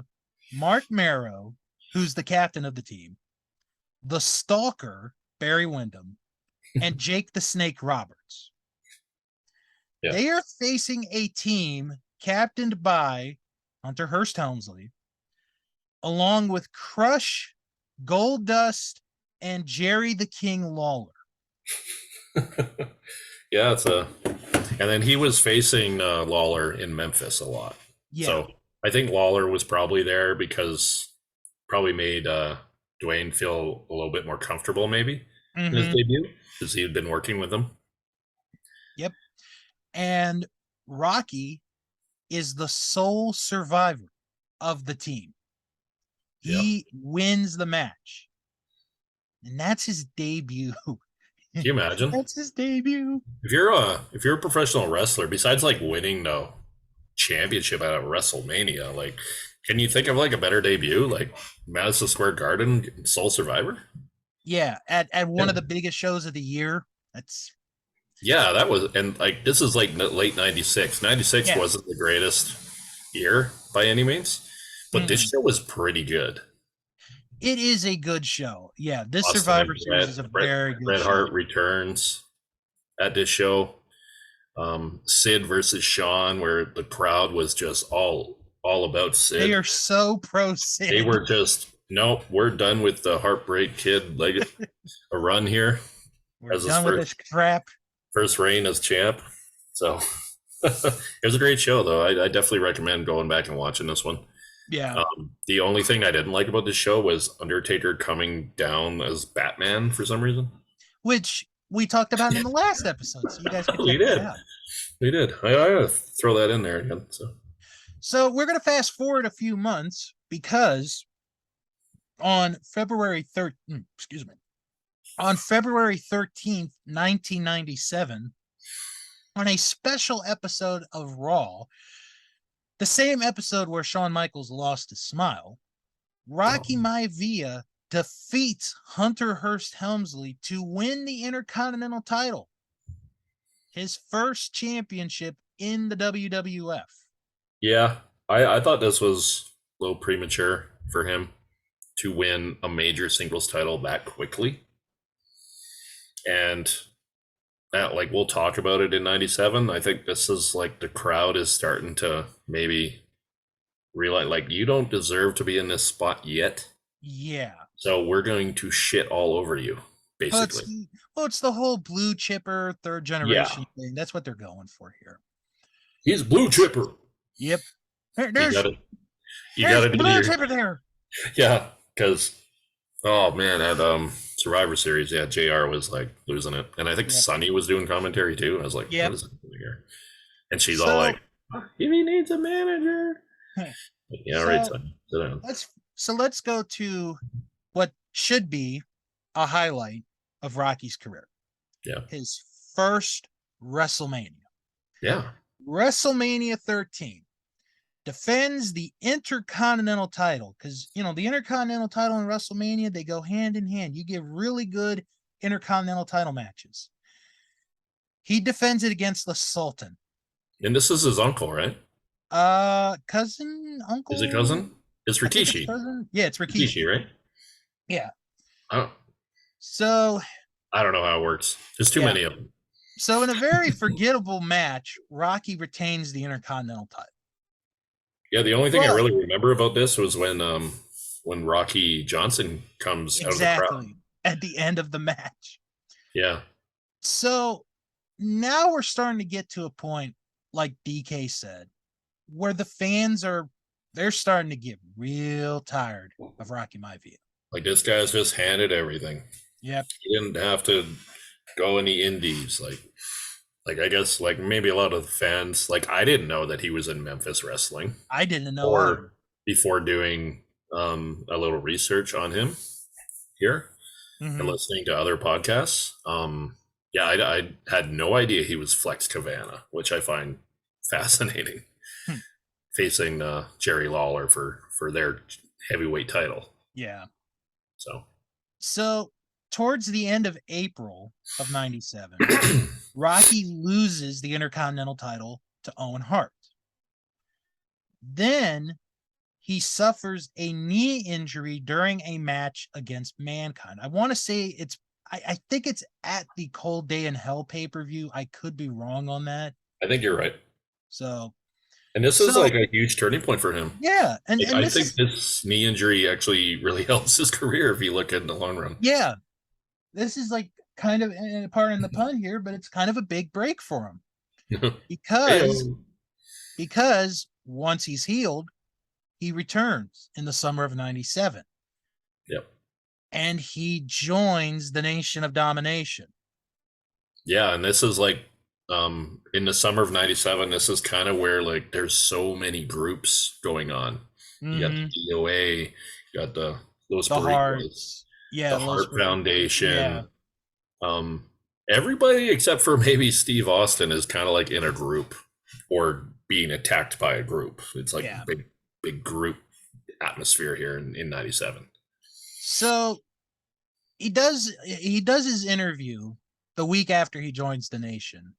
Mark Marrow, who's the captain of the team, the Stalker, Barry Windham, and Jake the Snake Roberts. Yeah. They are facing a team captained by Hunter Hearst Helmsley, along with Crush, Goldust, and Jerry the King Lawler. Yeah, and then he was facing Lawler in Memphis a lot. Yeah. So I think Lawler was probably there because probably made Dwayne feel a little bit more comfortable maybe in his debut because he had been working with him. Yep. And Rocky is the sole survivor of the team. He wins the match. And that's his debut. Can you imagine? That's his debut. If you're a professional wrestler, besides like winning the championship at a WrestleMania, like can you think of like a better debut? Like Madison Square Garden, sole survivor? Yeah, at one of the biggest shows of the year. That was, and like this is like late 96. 96 wasn't the greatest year by any means, but this show was pretty good. It is a good show. Yeah, this Survivor Series is a very good show. Bret Hart returns at this show. Sid versus Shawn, where the crowd was just all about Sid. They are so pro Sid. They were just, nope, we're done with the Heartbreak Kid like a run here. We're done with this crap. First reign as champ. So it was a great show, though. I definitely recommend going back and watching this one. Yeah. The only thing I didn't like about this show was Undertaker coming down as Batman for some reason, which we talked about in the last episode. So you guys can check that out. We did. I gotta throw that in there again. So we're gonna fast forward a few months because on February 13th, on February 13th, 1997, on a special episode of Raw, the same episode where Shawn Michaels lost his smile, Rocky Maivia defeats Hunter Hearst Helmsley to win the Intercontinental title. His first championship in the WWF. Yeah, I thought this was a little premature for him to win a major singles title that quickly. And that, like, we'll talk about it in 97. I think this is like the crowd is starting to maybe realize, like, you don't deserve to be in this spot yet. Yeah. So we're going to shit all over you, basically. It's the whole blue chipper third generation thing. That's what they're going for here. He's blue chipper. Yep. There's a blue chipper there. Yeah, because oh man, at Survivor Series, yeah, JR was like losing it. And I think Sunny was doing commentary too. I was like, what is happening here? And she's all like, if he needs a manager. Yeah, right, Sunny. Sit down. Let's go to what should be a highlight of Rocky's career. Yeah. His first WrestleMania. Yeah. WrestleMania 13. Defends the Intercontinental title, because the Intercontinental title and WrestleMania, they go hand in hand. You get really good Intercontinental title matches. He defends it against the Sultan. And this is his uncle, right? Cousin, uncle. Is it cousin? It's Rikishi. Yeah, it's Rikishi, right? Yeah. So I don't know how it works. There's too many of them. So in a very forgettable match, Rocky retains the Intercontinental title. Yeah, the only thing I really remember about this was when Rocky Johnson comes out of the crowd. At the end of the match. Yeah. So now we're starting to get to a point, like DK said, where the fans they're starting to get real tired of Rocky Maivia. Like, this guy's just handed everything. Yep. He didn't have to go any indies. Like I guess, like, maybe a lot of the fans, like, I didn't know that he was in Memphis Wrestling. I didn't know. Or before doing a little research on him here and listening to other podcasts. I had no idea he was Flex Cavana, which I find fascinating. Facing Jerry Lawler for their heavyweight title. Yeah. So towards the end of April of 97, Rocky loses the Intercontinental title to Owen Hart. Then he suffers a knee injury during a match against Mankind. I want to say I think it's at the Cold Day in Hell pay-per-view. I could be wrong on that. I think you're right. And this is like a huge turning point for him. Yeah. And I think this knee injury actually really helps his career if you look in the long run. Yeah. This is like kind of, pardon the pun here, but it's kind of a big break for him. because once he's healed, he returns in the summer of 97. Yep. And he joins the Nation of Domination. Yeah, and this is like in the summer of 97, this is kind of where, like, there's so many groups going on. You got the DOA, you got the Hearts, the Hart Foundation. Yeah. Everybody except for maybe Steve Austin is kind of like in a group or being attacked by a group. It's like a big group atmosphere here in 97. So he does his interview the week after he joins the Nation.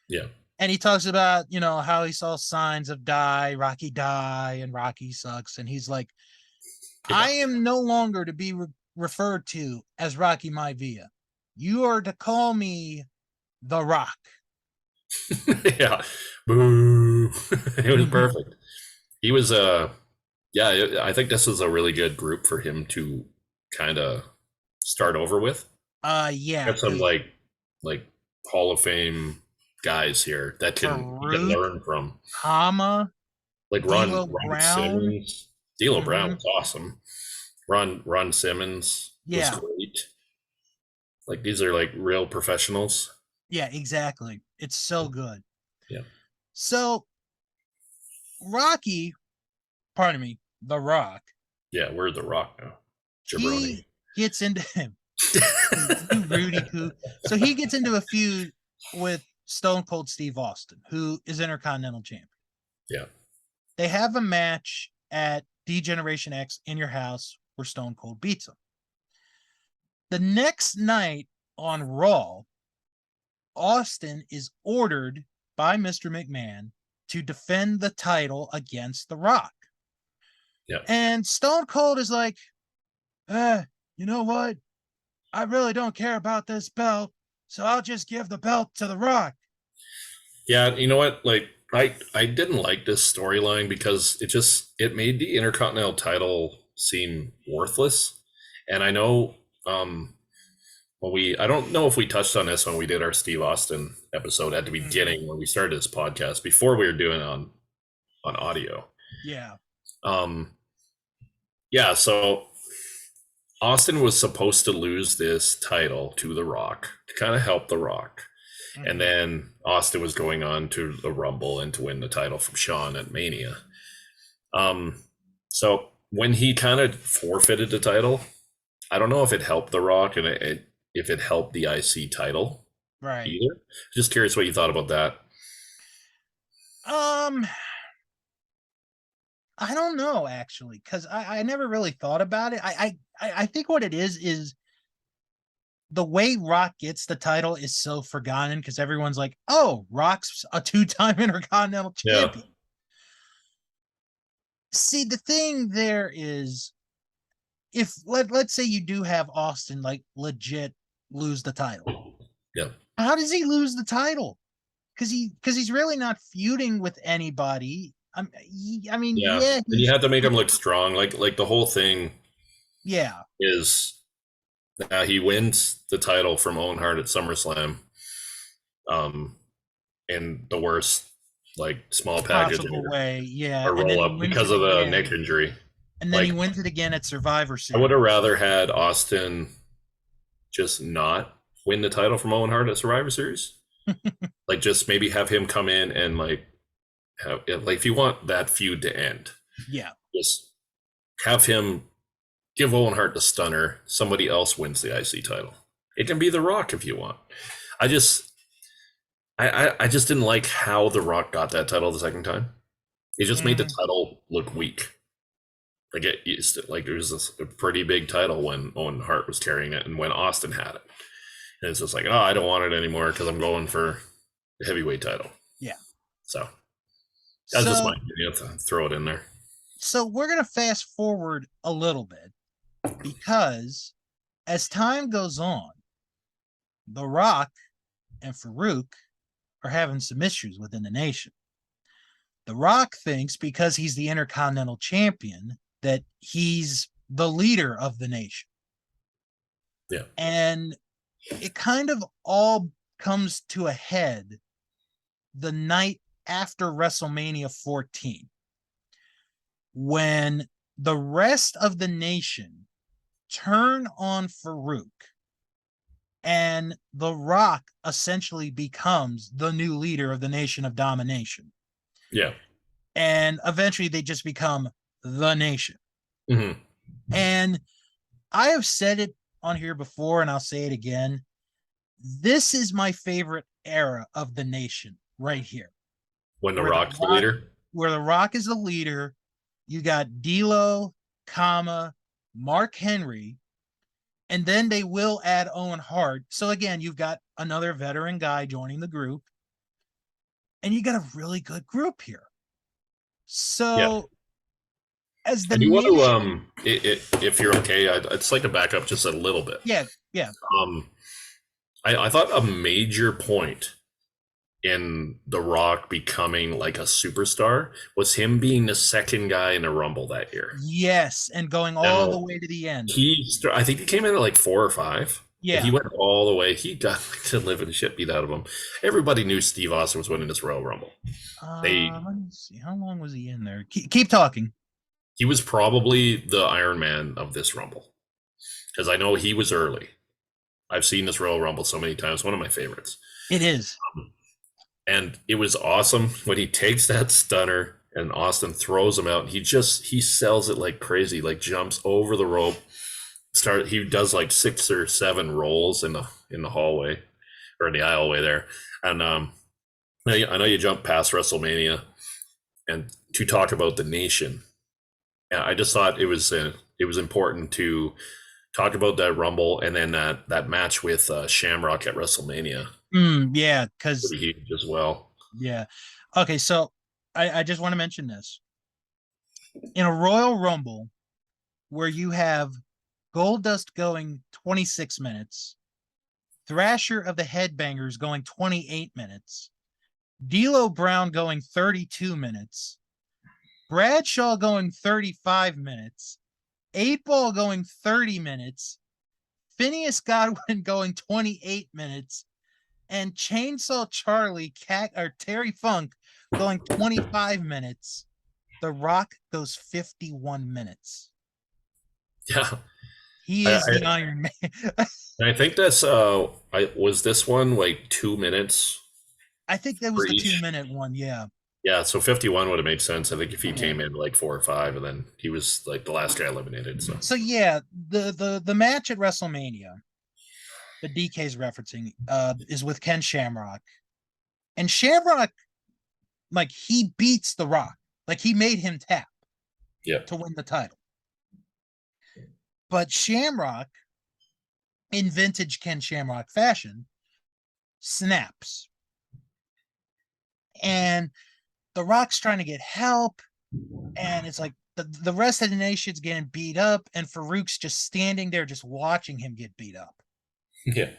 Yeah. And he talks about, how he saw signs of Rocky die, and Rocky sucks. And he's like, I am no longer to be referred to as Rocky Maivia. You are to call me The Rock. Yeah. Boo. It was perfect. He was, I think this is a really good group for him to kind of start over with. Yeah. Got some like Hall of Fame guys here that can learn from. Hama, like Ron Simmons. D'Lo Brown was awesome. Ron Simmons was great. Like, these are like real professionals. Yeah, exactly. It's so good. Yeah. So Rocky, pardon me, The Rock. Yeah, we're The Rock now. Jabroni. He gets into him. Rudy Poo. So he gets into a feud with Stone Cold Steve Austin, who is Intercontinental Champion. Yeah. They have a match at D-Generation X in your house where Stone Cold beats him. The next night on Raw, Austin is ordered by Mr. McMahon to defend the title against The Rock. Yeah. And Stone Cold is like, eh, you know what? I really don't care about this belt, so I'll just give the belt to The Rock. Yeah, you know what? Like I didn't like this storyline because it made the Intercontinental title seem worthless. And I know I don't know if we touched on this when we did our Steve Austin episode at the beginning when we started this podcast before we were doing it on audio. Yeah. Um yeah, so Austin was supposed to lose this title to The Rock to kind of help The Rock. And then Austin was going on to the Rumble and to win the title from Shawn at Mania. So when he kind of forfeited the title, I don't know if it helped The Rock and if it helped the IC title Right. either. Just curious what you thought about that. I don't know actually, because I never really thought about it. I think what it is the way Rock gets the title is so forgotten because everyone's like, oh, Rock's a 2-time Intercontinental Yeah. Champion. See, the thing there is, if let's say you do have Austin like legit lose the title, Yeah. how does he lose the title? Because he's really not feuding with anybody. I mean, Yeah. yeah, And you have to make him look strong. Like the whole thing yeah, is he wins the title from Owen Hart at SummerSlam. In the worst like small package possible way, yeah, or and then roll he up wins because it of the again, neck injury. and then he Like wins it again at Survivor I would Series. have rather had Austin just not win the title from Owen Hart at Survivor Series. Like just maybe have him come in and like if you want that feud to end, Yeah, just have him give Owen Hart the stunner. Somebody else wins the IC title. It can be The Rock if you want. I just I just didn't like how The Rock got that title the second time. It just made the title look weak. Like it was a pretty big title when Owen Hart was carrying it and when Austin had it. And it's just like, oh, I don't want it anymore because I'm going for the heavyweight title. yeah. So that's just my So opinion. To throw it in there. so we're gonna fast forward a little bit because as time goes on, The Rock and Farouk are having some issues within the nation. The Rock thinks because he's the Intercontinental Champion that he's the leader of the nation. Yeah. And it kind of all comes to a head the night after WrestleMania 14 when the rest of the nation turn on Farouk and The Rock essentially becomes the new leader of the Nation of Domination. Yeah. And eventually they just become the nation. Mm-hmm. And I have said it on here before and I'll say it again. This is my favorite era of the nation right here. When The Rock's the leader? Where The Rock is the leader. You got D'Lo, Mark Henry, and then they will add Owen Hart. So again, you've got another veteran guy joining the group, and you got a really good group here. So, as the and you want nation, to if you're okay, I'd just like to back up just a little bit. yeah. I thought a major point in The Rock becoming like a superstar was him being the second guy in the Rumble that year. Yes, and going all the way to the end. I think he came in at like 4 or 5. Yeah, he went all the way. He got to live and shit beat out of him. Everybody knew Steve Austin was winning this Royal Rumble. let me see. How long was he in there? Keep talking. He was probably the Iron Man of this Rumble because I know he was early. I've seen this Royal Rumble so many times. One of my favorites. It is. And it was awesome when he takes that stunner and Austin throws him out. He sells it like crazy, like jumps over the rope. He does like 6 or 7 rolls in the hallway or in the aisleway there. And I know you jumped past WrestleMania and to talk about the nation. And I just thought it was important to talk about that Rumble and then that match with Shamrock at WrestleMania. Yeah, because huge as well. Yeah. Okay, so I just want to mention this. in a Royal Rumble where you have Goldust going 26 minutes, Thrasher of the Headbangers going 28 minutes, D'Lo Brown going 32 minutes, Bradshaw going 35 minutes, 8 Ball going 30 minutes, Phineas Godwin going 28 minutes, and Chainsaw Charlie, Terry Funk going 25 minutes. The Rock goes 51 minutes. Yeah. He I, is the Iron Man. I think that's I was this one like 2 minutes I think that was for the each. 2 minute one. Yeah. Yeah, so 51 would have made sense. I think if he Yeah. came in like 4 or 5, and then he was like the last guy eliminated. So yeah, the match at WrestleMania that DK's referencing is with Ken Shamrock. And Shamrock, like, he beats The Rock. Like, he made him tap Yeah, to win the title. But Shamrock, in vintage Ken Shamrock fashion, snaps. And The Rock's trying to get help. And it's like the rest of the nation's getting beat up. And Farouk's just standing there, just watching him get beat up. yeah,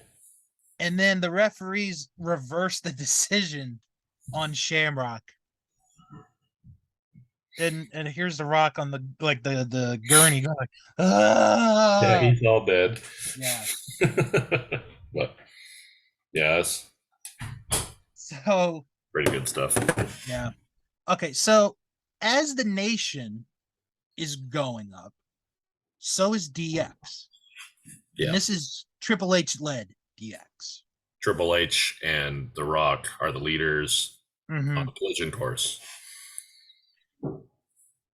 And then the referees reverse the decision on Shamrock. And here's The Rock on the gurney going like, yeah. ah! He's all dead. Yeah. But yeah, it's So pretty good stuff. yeah. Okay, so as the nation is going up, so is DX. Yeah, And this is Triple H led DX. Triple H and The Rock are the leaders Mm-hmm. on the collision course.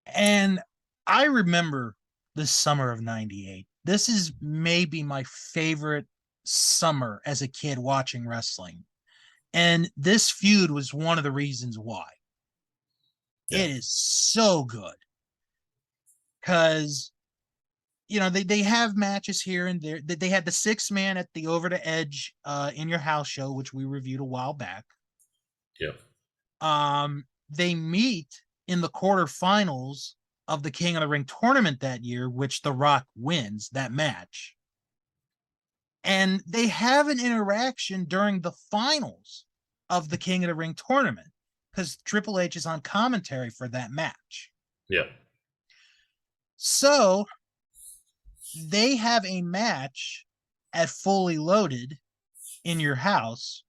And I remember the summer of 98. This is maybe my favorite summer as a kid watching wrestling. And this feud was one of the reasons why. Yeah. It is so good. Because, they have matches here and there. They had the 6-man at the Over the Edge in Your House show, which we reviewed a while back. Yeah. They meet in the quarterfinals of the King of the Ring tournament that year, which The Rock wins that match. And they have an interaction during the finals of the King of the Ring tournament because Triple H is on commentary for that match. Yeah. So they have a match at Fully Loaded in Your House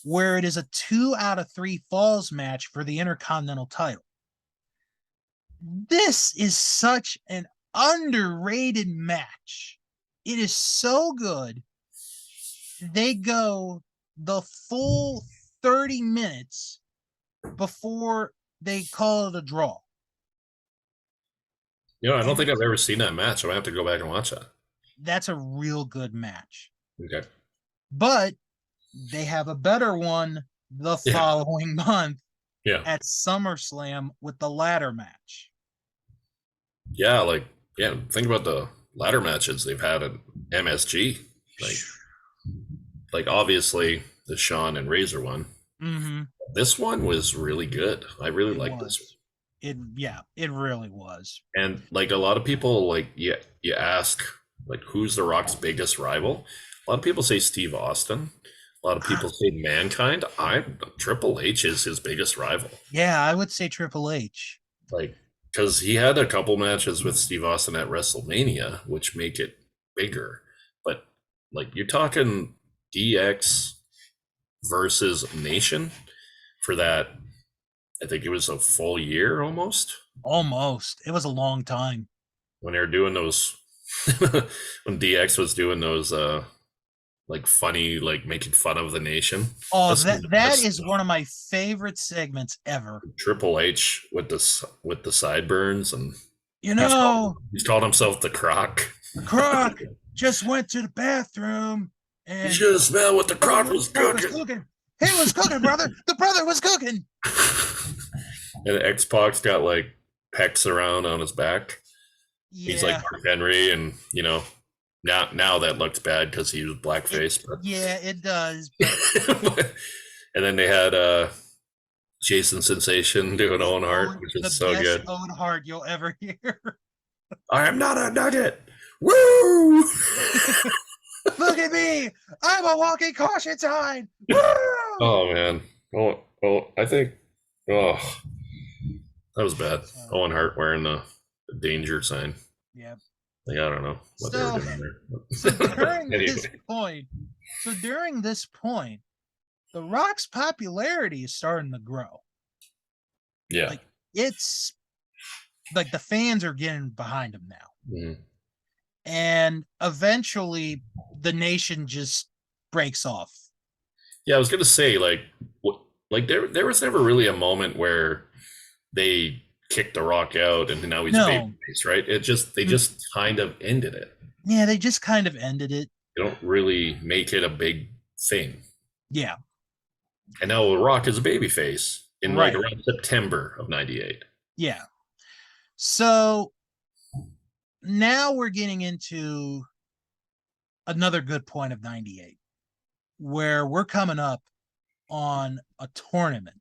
where it is a 2 out of 3 falls match for the Intercontinental title. This is such an underrated match. It is so good. They go the full 30 minutes before they call it a draw. I don't think I've ever seen that match, so I have to go back and watch that. That's a real good match. Okay. But they have a better one the following month at SummerSlam with the ladder match. Yeah, think about the ladder matches they've had at MSG. Like obviously the Shawn and Razor one. Mm-hmm. This one was really good. I really liked this one. It really was. And a lot of people you ask who's The Rock's biggest rival? A lot of people say Steve Austin. A lot of people say Mankind. Triple H is his biggest rival. Yeah, I would say Triple H. Because he had a couple matches with Steve Austin at WrestleMania, which make it bigger. But you're talking DX versus Nation for that. I think it was a full year almost. Almost. It was a long time. When they were doing those, when DX was doing those, funny, making fun of the Nation. Oh, that is one of my favorite segments ever. Triple H with the sideburns, and he's called himself the Croc. Croc just went to the bathroom, and you should have smelled what the Croc was cooking. He was cooking, brother. The brother was cooking. And X-Pac's got pecs around on his back. Yeah. He's like Mark Henry, and now that looks bad because he was blackface. Yeah, it does. And then they had Jason Sensation doing Owen Hart, which The is so best good. Owen Hart you'll ever hear. I am not a nugget. Woo! Look at me. I'm a walking caution sign. Woo! Oh man. I think. Oh, that was bad. So, Owen Hart wearing the danger sign. yeah. Like, I don't know what they were So, doing so there. during this Anyway, point, so during this point, The Rock's popularity is starting to grow. yeah. Like it's like the fans are getting behind him now. Mhm. And eventually the nation just breaks off. Yeah, I was gonna say like what like there was never really a moment where they kicked the Rock out and now he's a No. babyface, right? They Mm, just kind of ended it. yeah, they just kind of ended it. They don't really make it a big thing. Yeah, And now the Rock is a babyface in like right. around September of '98. Yeah. So now we're getting into another good point of 98 where we're coming up on a tournament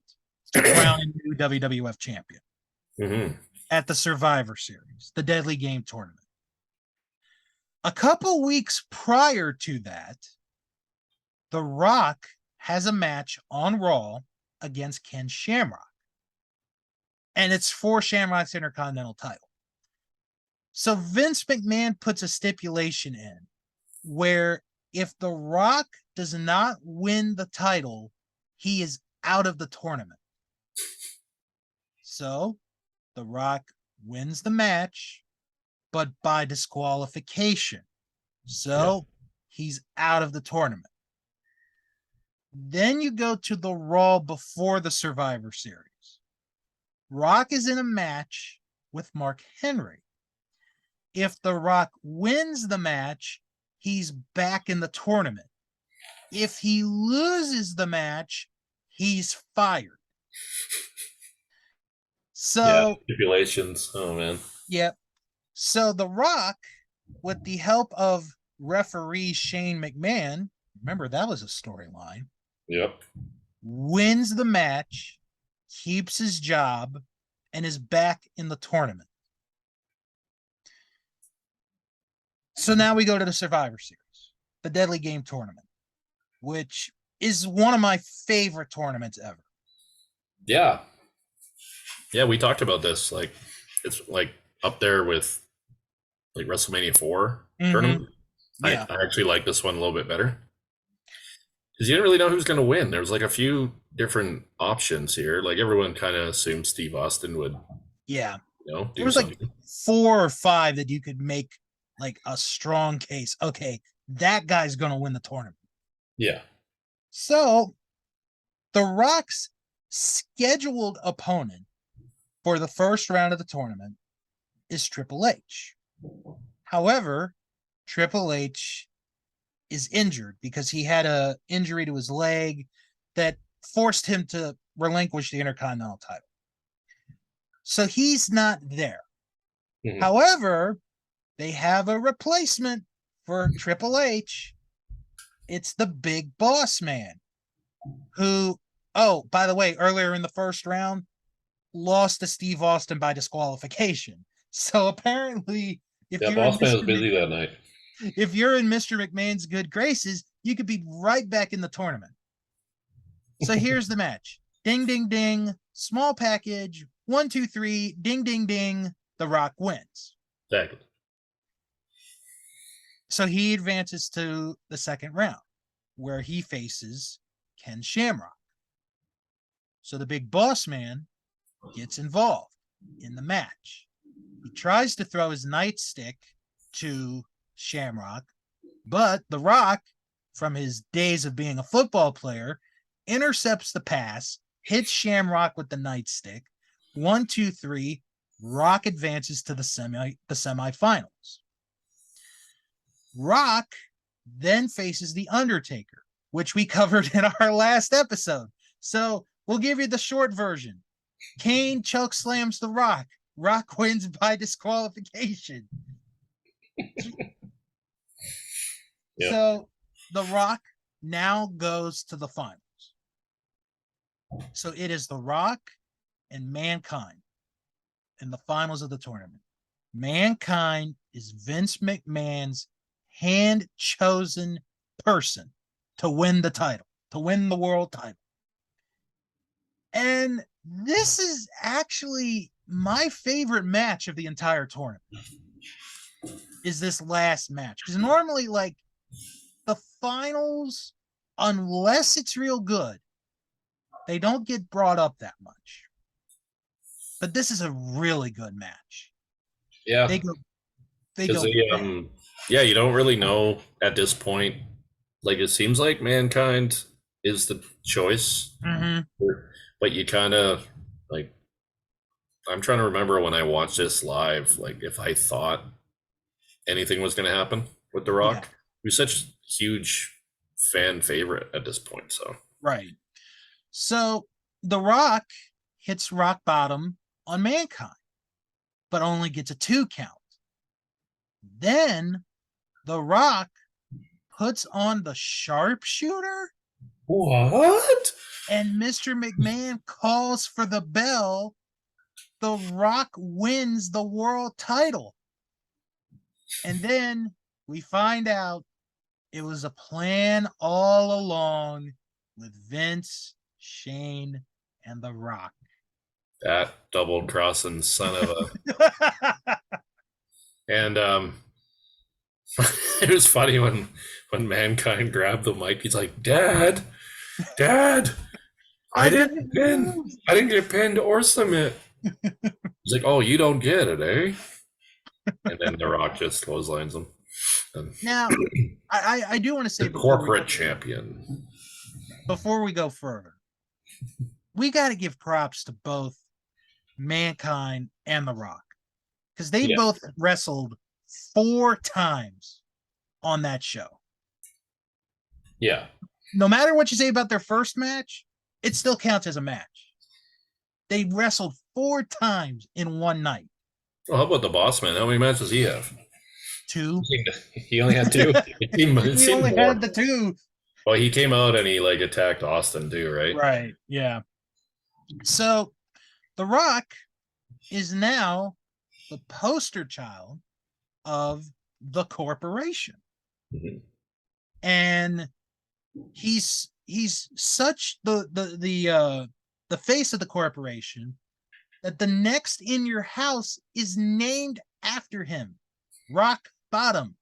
to crown a new WWF champion Mm-hmm. at the Survivor Series, the Deadly Game tournament. A couple weeks prior to that, The Rock has a match on Raw against Ken Shamrock, and it's for Shamrock's Intercontinental title. So Vince McMahon puts a stipulation in where if The Rock does not win the title, he is out of the tournament. So The Rock wins the match, but by disqualification. Yeah. So he's out of the tournament. Then you go to the Raw before the Survivor Series. Rock is in a match with Mark Henry. If The Rock wins the match, he's back in the tournament. If he loses the match, he's fired. Yeah. So, Stipulations. Oh man. yeah. So The Rock, with the help of referee Shane McMahon, remember that was a storyline, Yep. wins the match, keeps his job, and is back in the tournament. So now we go to the Survivor Series, the Deadly Game tournament, which is one of my favorite tournaments ever. Yeah. Yeah, we talked about this. Like it's like up there with like WrestleMania 4 Mm-hmm. tournament. Yeah. I actually like this one a little bit better. Because you didn't really know who's going to win. There was like a few different options here. Like everyone kind of assumed Steve Austin would, Yeah. There do was like something. 4 or 5 that you could make like a strong case. Okay, that guy's going to win the tournament. Yeah. So The Rock's scheduled opponent for the first round of the tournament is Triple H. However, Triple H is injured because he had a injury to his leg that forced him to relinquish the Intercontinental title. So he's not there. Mhm. However, they have a replacement for Triple H. It's the Big Boss Man, who, oh, by the way, earlier in the first round, lost to Steve Austin by disqualification. So apparently, if Yeah, you're in Boss Man was Mr. busy that night. if you're in Mr. McMahon's good graces, you could be right back in the tournament. So here's the match. Ding ding ding. Small package. 1, 2, 3. Ding ding ding. The Rock wins. Exactly. So he advances to the second round, where he faces Ken Shamrock. So the Big Boss Man gets involved in the match. He tries to throw his nightstick to Shamrock, but The Rock, from his days of being a football player, intercepts the pass, hits Shamrock with the nightstick. 1, 2, 3. Rock advances to the semifinals. Rock then faces The Undertaker, which we covered in our last episode. So we'll give you the short version. Kane choke slams The Rock. Rock wins by disqualification. Yeah. So The Rock now goes to the finals. So it is The Rock and Mankind in the finals of the tournament. Mankind is Vince McMahon's hand chosen person to win the title, to win the world title. And this is actually my favorite match of the entire tournament. Is this last match? Because normally, like, the finals, unless it's real good, they don't get brought up that much. But this is a really good match. Yeah, They go, they because go. yeah, you don't really know at this point. Like it seems like Mankind is the choice, Mm-hmm. but you kind of like. I'm trying to remember when I watched this live, like if I thought anything was going to happen with The Yeah, Rock. He's such a huge fan favorite at this point. So right. So The Rock hits rock bottom on Mankind, but only gets a 2 count. Then The Rock puts on the sharpshooter, what? and Mr. McMahon calls for the bell. The Rock wins the world title. And then we find out it was a plan all along with Vince, Shane, and The Rock. That double crossing son of a. And it was funny when Mankind grabbed the mic. He's like, Dad, I didn't pin. I didn't get pinned or submit. He's like, oh, you don't get it, eh? And then The Rock just clotheslines him. And Now, I do want to say the corporate champion. Before we go further, we got to give props to both Mankind and The Rock because they both wrestled 4 times on that show. Yeah. No matter what you say about their first match, it still counts as a match. They wrestled 4 times in one night. Well, how about the Boss Man? How many matches does he have? 2. He only had 2. He only had the 2. Well, he came out and he like attacked Austin too, right? Right. Yeah. So The Rock is now the poster child of the corporation. Mm-hmm. And he's such the face of the corporation that the next In Your House is named after him, Rock Bottom.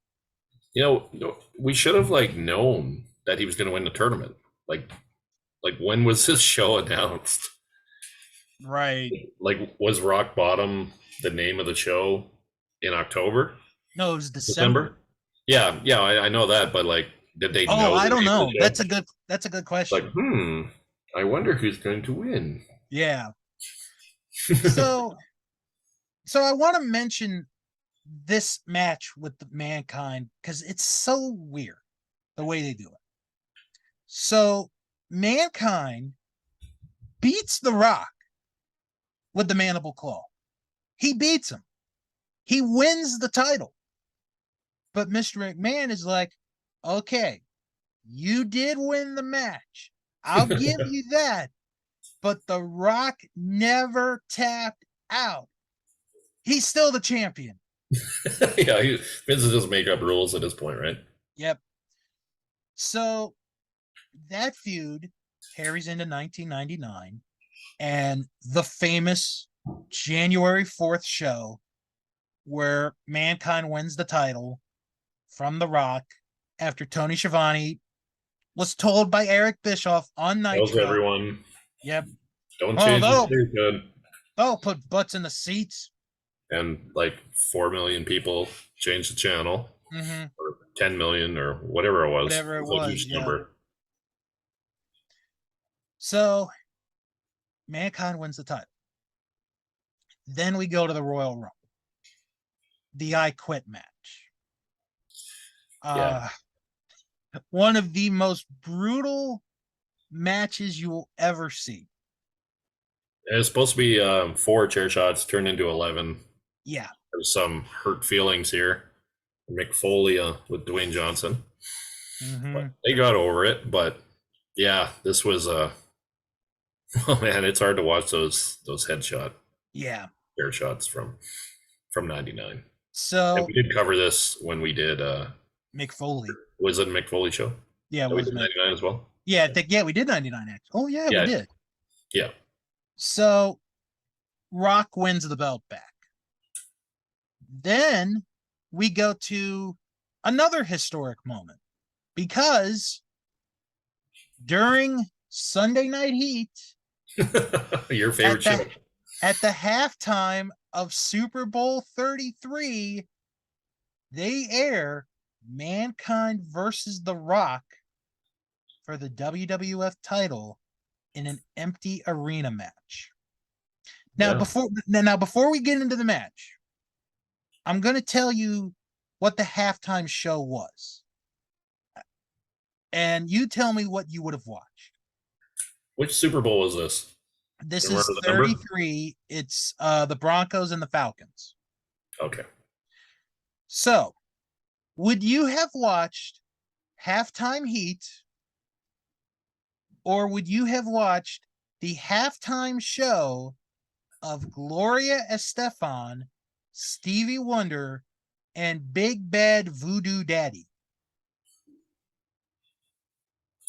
You know, we should have like known that he was going to win the tournament. Like when was this show announced? Right. Like, was Rock Bottom the name of the show in October? No, it was December. Yeah, I know that, but like, did they know? Oh, I don't know. That's a good question. Like, I wonder who's going to win. Yeah. So I want to mention this match with the Mankind because it's so weird the way they do it. So Mankind beats The Rock with the mandible claw. He beats him. He wins the title. But Mr. McMahon is like, okay, you did win the match. I'll give you that. But The Rock never tapped out. He's still the champion. Yeah, Vince just make up rules at this point, right? Yep. So that feud carries into 1999 and the famous January 4th show where Mankind wins the title from The Rock after Tony Schiavone was told by Eric Bischoff on Nitro. Tells everyone. Yep. Don't change the good. They'll put butts in the seats. And like 4 million people changed the channel. Mm-hmm. Or 10 million or whatever it was. Whatever it was. Yeah. Number. So Mankind wins the title. Then we go to the Royal Rumble. The I Quit match. One of the most brutal matches you will ever see. It was supposed to be 4 chair shots turned into 11. Yeah. There's some hurt feelings here. Mick Foley with Dwayne Johnson. Mm-hmm. But they got over it. But yeah, this was Oh man, it's hard to watch those headshot Yeah. air shots from '99. And So we did cover this when we did. Mick Foley. Was it a Mick Foley show? Yeah, it That we was did Mick. '99 as well. Yeah, yeah, we did 99 actually. Oh yeah, we Yeah, did. yeah. So Rock wins the belt back. Then we go to another historic moment because during Sunday Night Heat Your favorite at show. the halftime of Super Bowl 33, they air Mankind versus The Rock for the WWF title in an empty arena match. Now, Yeah. before we get into the match, I'm going to tell you what the halftime show was. And you tell me what you would have watched. Which Super Bowl was this? This Do you is remember the number? 33. It's the Broncos and the Falcons. Okay. So, would you have watched Halftime Heat, or would you have watched the halftime show of Gloria Estefan, Stevie Wonder, and Big Bad Voodoo Daddy?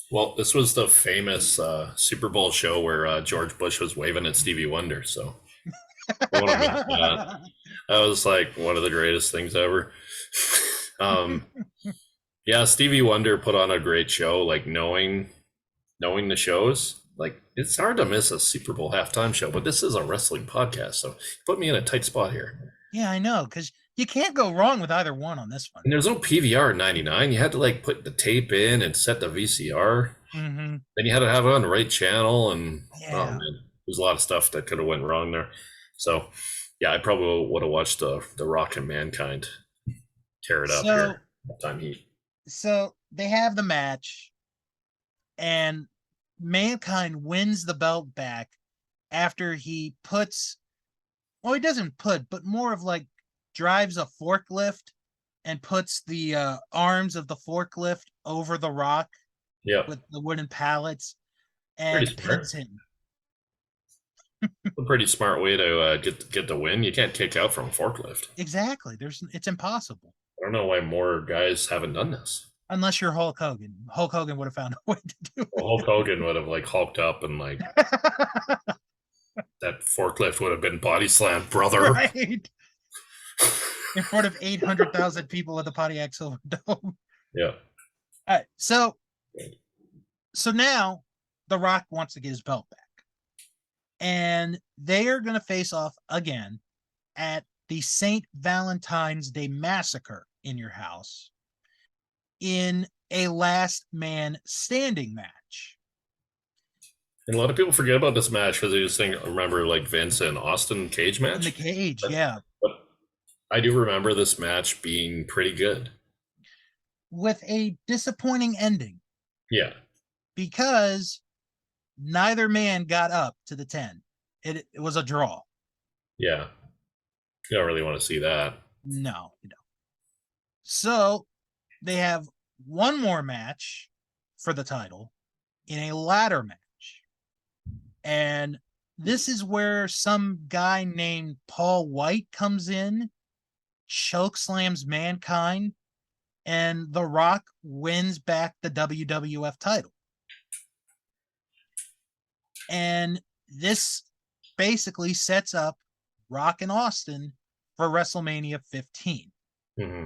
Well, this was the famous Super Bowl show where George Bush was waving at Stevie Wonder. So I want to miss that. That was like one of the greatest things ever. um, yeah, Stevie Wonder put on a great show. Like knowing the shows, like it's hard to miss a Super Bowl halftime show. But this is a wrestling podcast, so put me in a tight spot here. Yeah, I know, because you can't go wrong with either one on this one. And there's no PVR in '99. You had to like put the tape in and set the VCR. Mm-hmm. Then you had to have it on the right channel, and Yeah. oh man, there's a lot of stuff that could have went wrong there. So yeah, I probably would have watched the Rock and Mankind tear it up here. Time Heat. So they have the match, and Mankind wins the belt back after he puts, well, he doesn't put, but more of like drives a forklift and puts the arms of the forklift over the Rock with the wooden pallets and pins him. A pretty smart way to get the win. You can't kick out from a forklift. Exactly. It's impossible. I don't know why more guys haven't done this. Unless you're Hulk Hogan. Hulk Hogan would have found a way to do it. Well, Hulk Hogan would have like hulked up and like that forklift would have been body slammed, brother. Right. In front of 800,000 people at the Pontiac Silverdome. Yeah. All right. So now The Rock wants to get his belt back. And they are going to face off again at the St. Valentine's Day Massacre in your house in a last man standing match. And a lot of people forget about this match because they just remember like Vince and Austin cage match. In the cage, yeah. But I do remember this match being pretty good. With a disappointing ending. Yeah. Because neither man got up to the 10. It was a draw. Yeah. You don't really want to see that. No, you don't. So they have one more match for the title in a ladder match. And this is where some guy named Paul White comes in, chokeslams Mankind, and The Rock wins back the WWF title. And this basically sets up Rock and Austin for WrestleMania 15. Mm-hmm.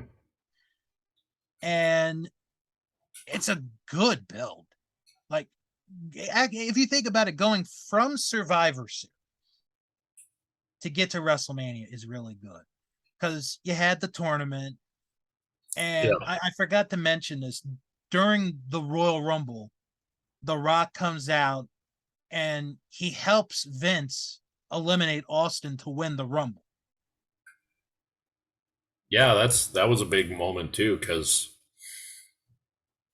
And it's a good build. Like, if you think about it, going from Survivor Series to get to WrestleMania is really good. Because you had the tournament. And yeah. I forgot to mention this. During the Royal Rumble, The Rock comes out and he helps Vince eliminate Austin to win the Rumble. Yeah, that was a big moment too, because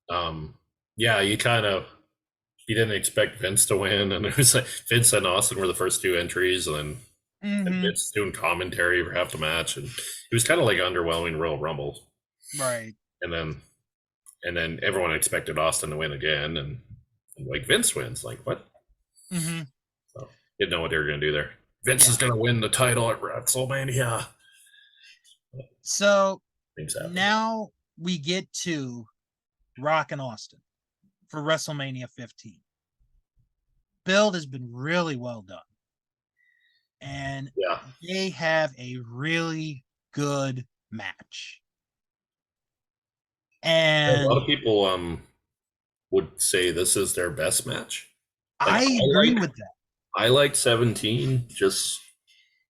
you didn't expect Vince to win, and it was like Vince and Austin were the first two entries, and then and Vince doing commentary for half the match, and it was kind of like underwhelming Royal Rumble, right? And then everyone expected Austin to win again, and like Vince wins, like what? Mm-hmm. So, didn't know what they were going to do there. Vince is Yeah. going to win the title at WrestleMania. So Things happen. now we get to Rock and Austin for WrestleMania 15. Build has been really well done. And Yeah. they have a really good match. A lot And of people would say this is their best match. Like I agree with that. I liked 17 just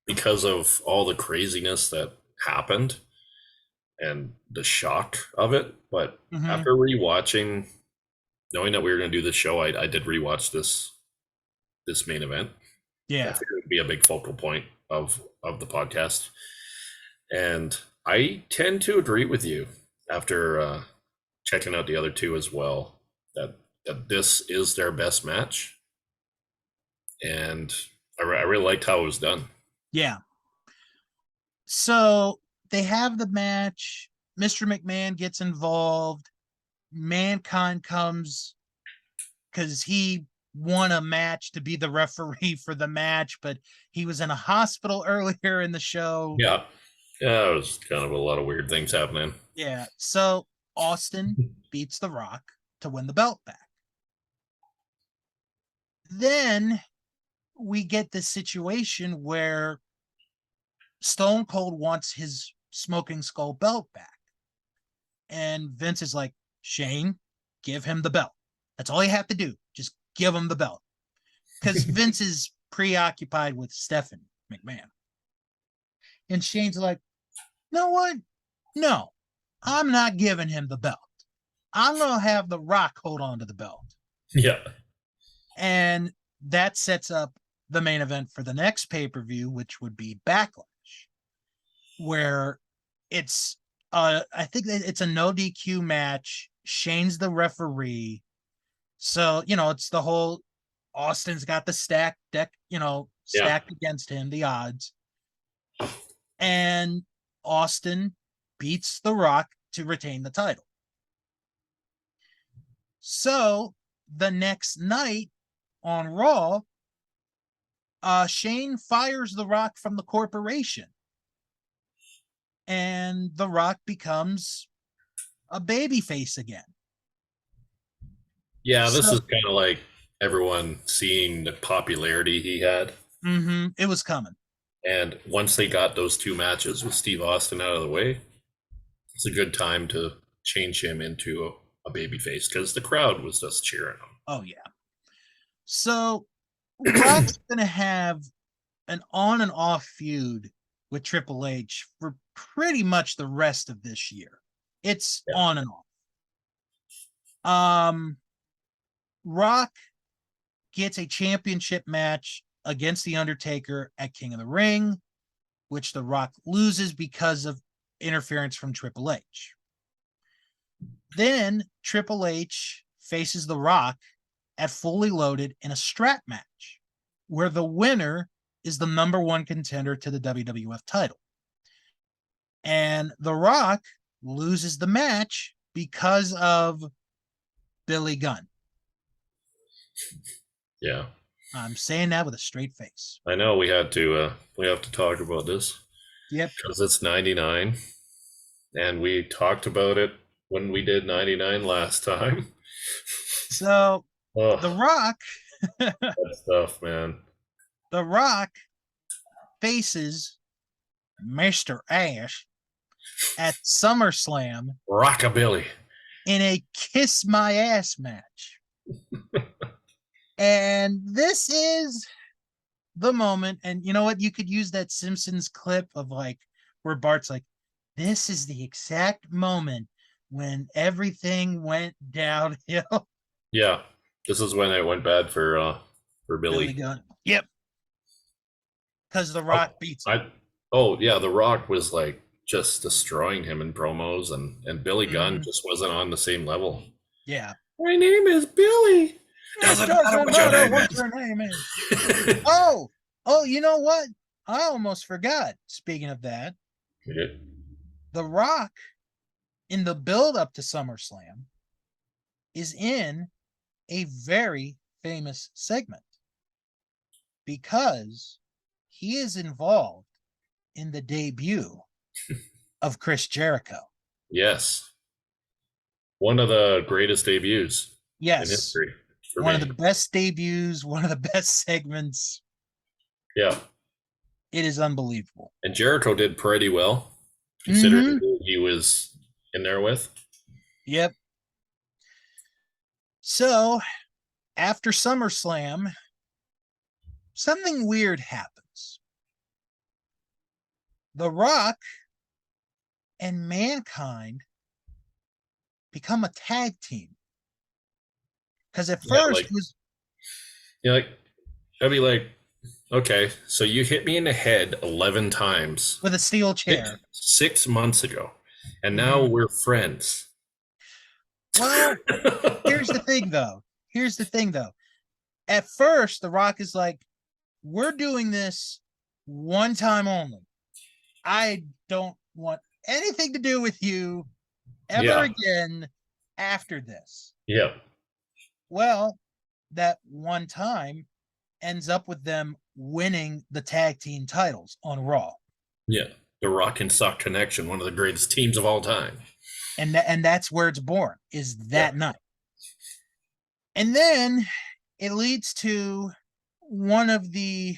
because of all the craziness that happened and the shock of it. But Mm-hmm. after rewatching, knowing that we were going to do this show, I did rewatch this main event. I Yeah. figured it would be a big focal point of the podcast, and I tend to agree with you after checking out the other two as well. That this is their best match, and I really liked how it was done. Yeah. So they have the match. Mr. McMahon gets involved. Mankind comes because he won a match to be the referee for the match, but he was in a hospital earlier in the show. Yeah, yeah, it was kind of a lot of weird things happening. Yeah. So Austin beats The Rock to win the belt back. Then we get this situation where Stone Cold wants his Smoking Skull belt back. And Vince is like, Shane, give him the belt. That's all you have to do. Just give him the belt. Because Vince is preoccupied with Stephanie McMahon. And Shane's like, you know what? No, I'm not giving him the belt. I'm going to have The Rock hold on to the belt. Yeah. And that sets up the main event for the next pay-per-view, which would be Backlash, where it's I think it's a no DQ match. Shane's the referee. So, it's the whole Austin's got the stack deck, stacked against him, the odds. And Austin beats The Rock to retain the title. So the next night on Raw, Shane fires The Rock from the corporation. And The Rock becomes a babyface again. Yeah, this is kind of like everyone seeing the popularity he had. Mm-hmm, it was coming. And once they got those two matches with Steve Austin out of the way, it's a good time to change him into a babyface because the crowd was just cheering him. Oh, yeah. So Rock's going to have an on and off feud with Triple H for pretty much the rest of this year. It's on and off. Rock gets a championship match against The Undertaker at King of the Ring, which The Rock loses because of interference from Triple H. Then Triple H faces The Rock at Fully Loaded in a strap match, where the winner is the number one contender to the WWF title. And The Rock loses the match because of Billy Gunn. Yeah. I'm saying that with a straight face. I know we have to talk about this. Yep. Because it's 99. And we talked about it when we did 99 last time. So The Rock that stuff, man. The Rock faces Mr. Ash at SummerSlam Rockabilly in a Kiss My Ass match. And this is the moment. And you know what? You could use that Simpsons clip of where Bart's like, this is the exact moment when everything went downhill. Yeah. This is when it went bad for Billy. Gunn. Yep. Because The Rock beats him. The Rock was just destroying him in promos, and Billy Gunn just wasn't on the same level. Yeah. My name is Billy. Doesn't matter what your name is. Oh, you know what? I almost forgot. Speaking of that, The Rock, in the build-up to SummerSlam, is in a very famous segment. because he is involved in the debut of Chris Jericho. Yes. One of the greatest debuts in Yes. history for One me. of the best debuts, one of the best segments. Yeah. It is unbelievable. And Jericho did pretty well, considering Mm-hmm. who he was in there with. Yep. So after SummerSlam, something weird happens. The Rock and Mankind become a tag team. Because at Yeah, first like it was like I'd be like, okay, so you hit me in the head 11 times with a steel six, chair. 6 months ago, and now Mhm. we're friends. Well, here's the thing though. Here's the thing though. At first, The Rock is like, we're doing this one time only. I don't want anything to do with you ever Yeah, again after this. yeah, Well, that one time ends up with them winning the tag team titles on Raw. yeah. The Rock and Sock Connection, one of the greatest teams of all time. And that's where it's born, is Yeah, that night. And then it leads to one of the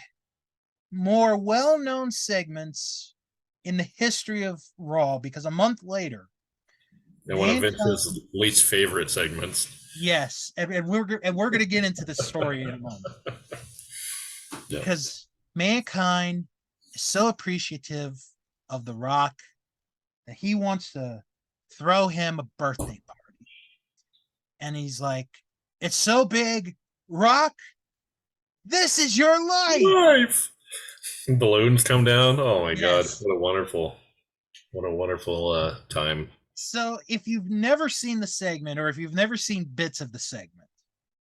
more well-known segments in the history of Raw, because a month later, and one of Mankind, Vince's least favorite segments. yes, and we're going to get into the story in a moment, Yeah, because Mankind is so appreciative of The Rock that he wants to throw him a birthday party, and he's like, "It's so big, Rock. This is your life." life. Balloons come down. Oh my god, Yes. what a wonderful time. So if you've never seen the segment, or if you've never seen bits of the segment,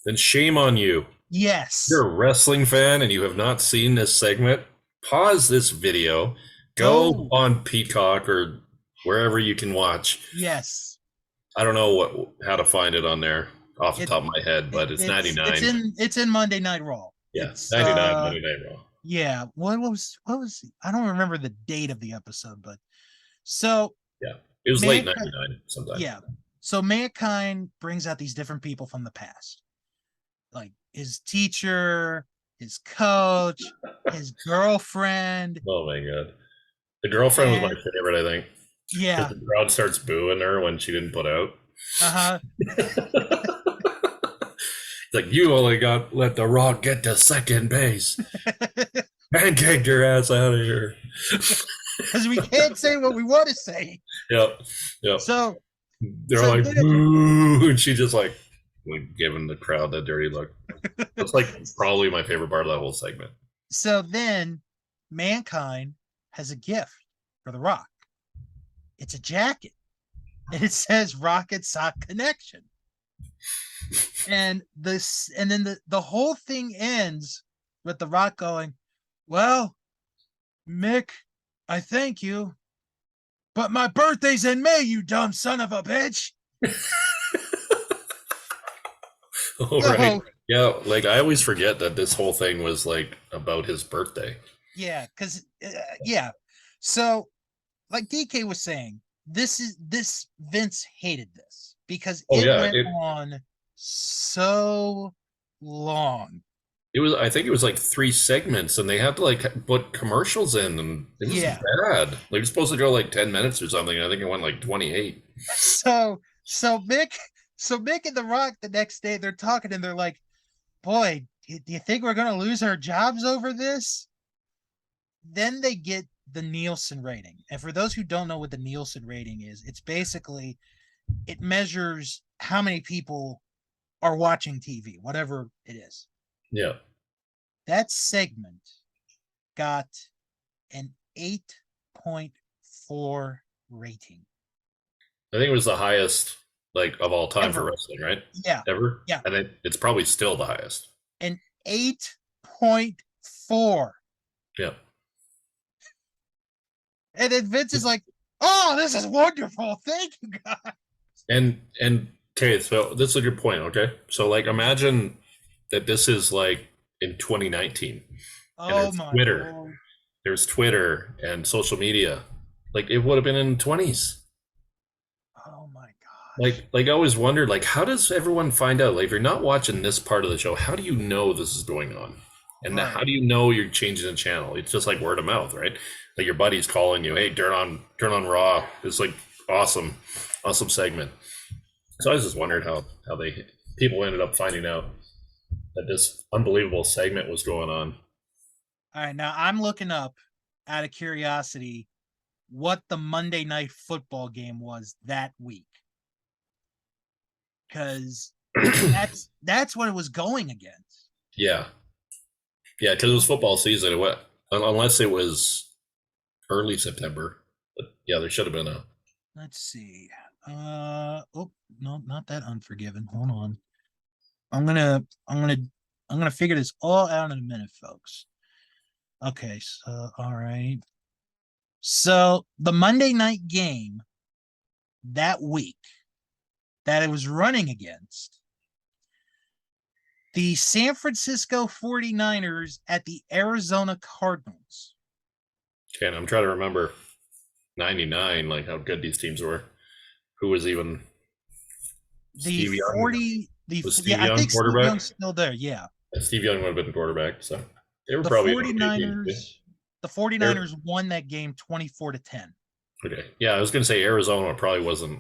Then shame on you. yes, You're a wrestling fan and you have not seen this segment. Pause this video, go go. on Peacock or wherever you can watch. Yes, I don't know how to find it on there off the it, top of my head, but it's it's 99. in Monday Night Raw. Yeah, It's 99 Monday Night Raw. yeah. What was I don't remember the date of the episode, but so Yeah, it was late Mankind, 99 sometime. yeah. So Mankind brings out these different people from the past, like his teacher, his coach, his girlfriend, Oh my god. The girlfriend was my and favorite, I think, because yeah, the crowd starts booing her when she didn't put out. uh-huh. Like, you only got let the Rock get to second base. Pancake your ass out of here. Because we can't say what we want to say. Yep. Yep. So, They're so like, then, boo. And she just like giving the crowd that dirty look. That's like probably my favorite part of that whole segment. so then, Mankind has a gift for The Rock. It's a jacket, and it says Rocket Sock Connection. And then the whole thing ends with The Rock going, "Well, Mick, I thank you, but my birthday's in May, you dumb son of a bitch." All right. Yeah, like I always forget that this whole thing was like about his birthday. Yeah, because yeah. So, like DK was saying, this Vince hated this because Oh it yeah, went on so long. it was. I think it was like 3 segments, and they had to like put commercials in, and it was Yeah. bad. They were supposed to go like 10 minutes or something. And I think it went like 28. So Mick and The Rock the next day they're talking and they're like, "Boy, do you think we're gonna lose our jobs over this?" Then they get the Nielsen rating. And for those who don't know what the Nielsen rating is, it's basically it measures how many people are watching TV, whatever it is. Yeah, That segment got an 8.4 rating. I think it was the highest like of all time for Ever. wrestling, right? Yeah. Ever. Yeah. I think it's probably still the highest. An 8.4. Yeah. And then Vince is like, "Oh, this is wonderful. Thank you, guys." And okay, so this is a good point. Okay, so like imagine that this is like in 2019. And Oh my lord. There's Twitter and social media. Like it would have been in the 20s. Oh my gosh. I always wondered, like, how does everyone find out? Like, if you're not watching this part of the show, how do you know this is going on? And how Right. do you know you're changing the channel? It's just like word of mouth, right? Like your buddy's calling you, hey, turn on Raw. It's like awesome segment. So I was just wondering how they people ended up finding out that this unbelievable segment was going on. All right. Now I'm looking up out of curiosity what the Monday Night Football game was that week. Because that's what it was going against. Yeah, yeah, because it was football season. It went, unless it was early September. But yeah, there should have been a. Let's see. Oh no, not that Unforgiven. Hold on. I'm gonna I'm gonna I'm gonna figure this all out in a minute, folks. Okay, so all right. So the Monday night game that week that it was running against the San Francisco 49ers at the Arizona Cardinals. Okay, and I'm trying to remember '99, like how good these teams were. Who was even The Steve Young? 40 the Was Steve Yeah, I Young think Steve quarterback? Young's still there. Yeah. Steve Young would have been quarterback, so they were The probably an okay team too. 49ers the 49ers won that game 24-10. Okay, yeah, I was going to say Arizona probably wasn't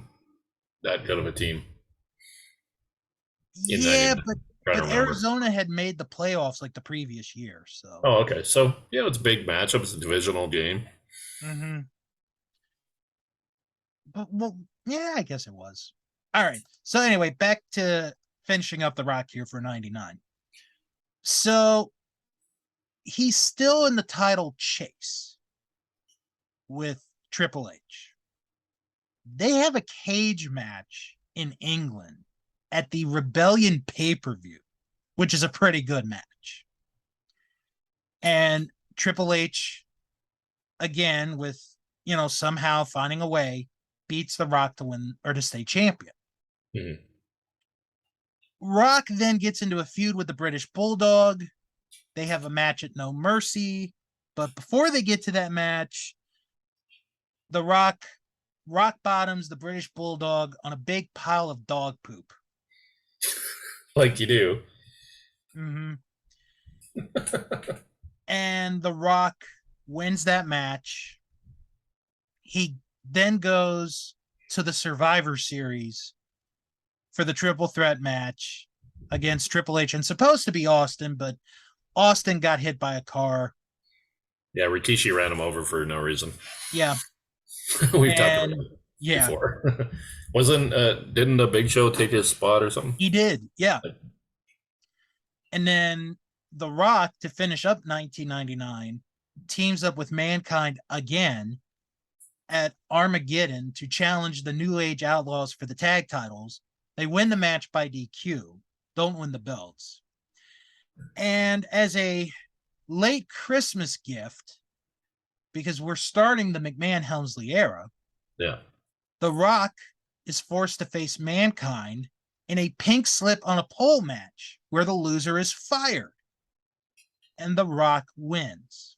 that good of a team in Yeah, '99. but Trying to remember. Arizona had made the playoffs like the previous year, so. Oh, okay. So yeah, it's a big matchup. It's a divisional game. Mhm. But well, yeah, I guess it was. All right. So anyway, back to finishing up the Rock here for 99. So he's still in the title chase with Triple H. They have a cage match in England at the Rebellion pay-per-view, which is a pretty good match. And Triple H, again, with somehow finding a way, beats The Rock to win or to stay champion. Mhm. Rock then gets into a feud with the British Bulldog. They have a match at No Mercy. But before they get to that match, the Rock bottoms the British Bulldog on a big pile of dog poop. Like you do. Mm-hmm. And the Rock wins that match. He then goes to the Survivor Series for the triple threat match against Triple H and supposed to be Austin, but Austin got hit by a car. Yeah, Rikishi ran him over for no reason. Yeah. We've talked about And it yeah, before. Wasn't didn't the Big Show take his spot or something? he did. Yeah. And then The Rock, to finish up 1999, teams up with Mankind again at Armageddon to challenge the New Age Outlaws for the tag titles. They win the match by DQ, don't win the belts. And as a late Christmas gift, because we're starting the McMahon Helmsley era, Yeah. The Rock is forced to face Mankind in a pink slip on a pole match where the loser is fired. And The Rock wins.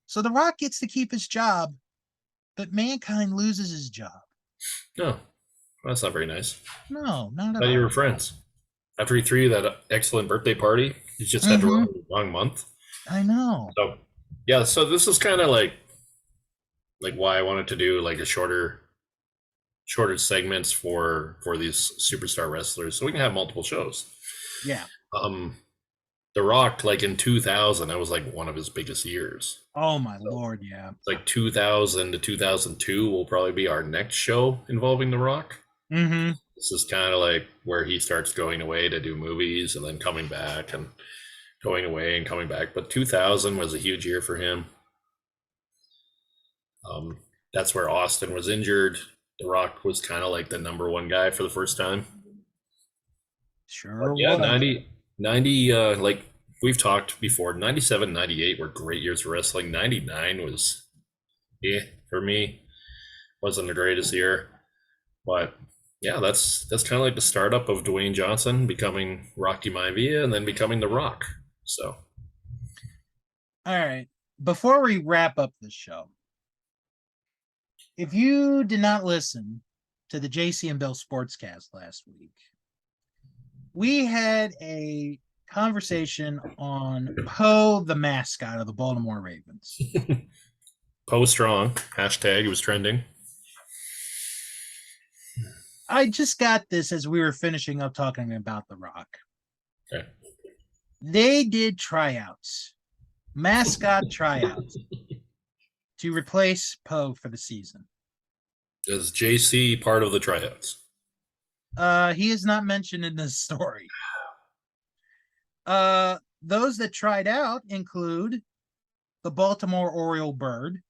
So The Rock gets to keep his job, but Mankind loses his job. No, that's not very nice. No, not at Thought you were all. friends. After he threw you that excellent birthday party, you just had to Mm-hmm. run the wrong month. I know. So yeah, so this is kind of like why I wanted to do like a shorter segments for these superstar wrestlers, so we can have multiple shows. Yeah. Um, The Rock, like in 2000, that was like one of his biggest years. Oh my So lord, yeah. like 2000 to 2002 will probably be our next show involving The Rock. Mm-hmm. This is kind of like where he starts going away to do movies and then coming back and going away and coming back. But 2000 was a huge year for him. That's where Austin was injured. The Rock was kind of like the number one guy for the first time. But Sure yeah, was. 90, like we've talked before, 97, 98 were great years for wrestling. 99 was, for me, wasn't the greatest year. But yeah, that's kind of like the startup of Dwayne Johnson becoming Rocky Maivia and then becoming The Rock. So All right. Before we wrap up this show, if you did not listen to the JC and Bill Sportscast last week, we had a conversation on Poe, the mascot of the Baltimore Ravens. Poe Strong, hashtag, it was trending. I just got this as we were finishing up talking about The Rock. Okay. They did tryouts, mascot tryouts, to replace Poe for the season. Is JC part of the tryouts? He is not mentioned in this story. Those that tried out include the Baltimore Oriole bird,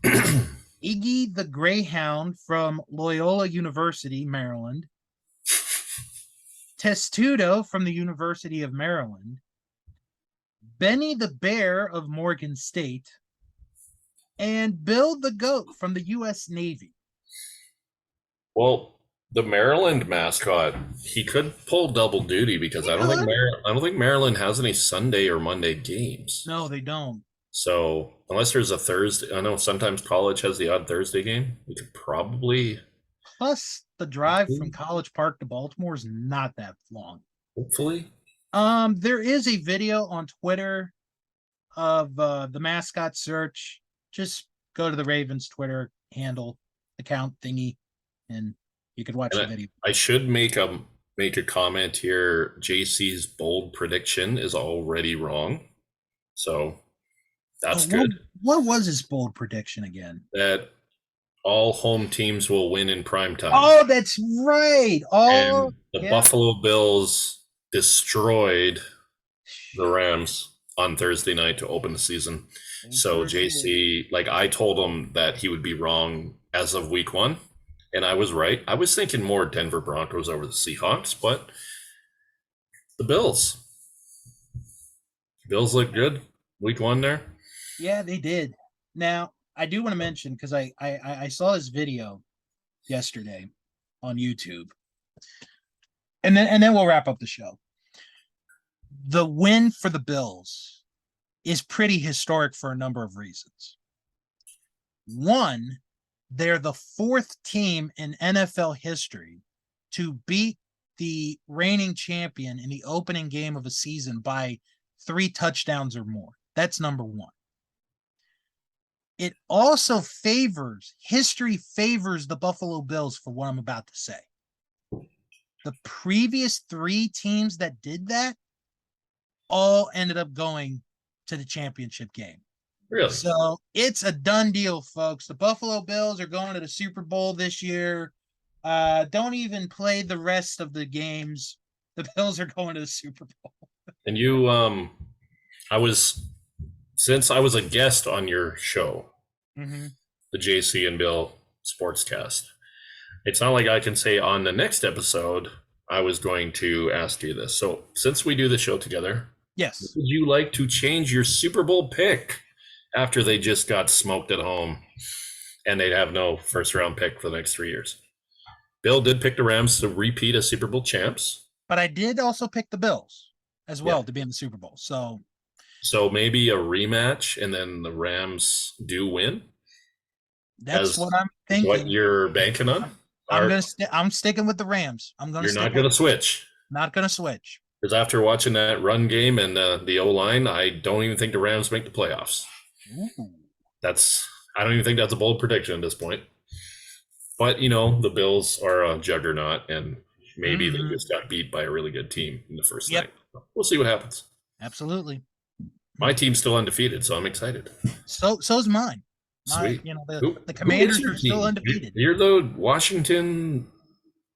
Iggy the Greyhound from Loyola University, Maryland, Testudo from the University of Maryland, Benny the Bear of Morgan State, and Bill the Goat from the U.S. Navy. Well, the Maryland mascot, he could pull double duty because I don't think Maryland has any Sunday or Monday games. No, they don't. So unless there's a Thursday, I know sometimes college has the odd Thursday game. We could probably. Plus, the drive from College Park to Baltimore is not that long. Hopefully. There is a video on Twitter of the mascot search. Just go to the Ravens Twitter handle account thingy, and you could watch the video. I should make a comment here. JC's bold prediction is already wrong, so that's good. What was his bold prediction again? That all home teams will win in prime time. Oh, that's right. And the Buffalo Bills destroyed the Rams on Thursday night to open the season. So JC, like I told him that he would be wrong as of week 1, and I was right. I was thinking more Denver Broncos over the Seahawks, but the Bills look good week 1 there. Yeah, they did. Now, I do want to mention, because I saw this video yesterday on YouTube, and then we'll wrap up the show. The win for the Bills is pretty historic for a number of reasons. One, they're the 4th team in NFL history to beat the reigning champion in the opening game of a season by 3 touchdowns or more. That's number 1. It also history favors the Buffalo Bills for what I'm about to say. The previous 3 teams that did that all ended up going to the championship game. Really? So it's a done deal, folks. The Buffalo Bills are going to the Super Bowl this year. Don't even play the rest of the games. The Bills are going to the Super Bowl. And you, since I was a guest on your show, the JC and Bill Sportscast, it's not like I can say on the next episode I was going to ask you this. So since we do the show together, yes, would you like to change your Super Bowl pick after they just got smoked at home and they'd have no first round pick for the next 3 years? Bill did pick the Rams to repeat as Super Bowl champs, but I did also pick the Bills as well to be in the Super Bowl. So maybe a rematch and then the Rams do win? That's what I'm thinking. What you're banking on? I'm sticking with the Rams. You're not going to switch? Not going to switch. Because after watching that run game and the O-line, I don't even think the Rams make the playoffs. Ooh. I don't even think that's a bold prediction at this point. But, the Bills are a juggernaut, and maybe they just got beat by a really good team in the first night. We'll see what happens. Absolutely. My team's still undefeated, so I'm excited. So's mine. Sweet. The Commanders are still undefeated. You're the Washington,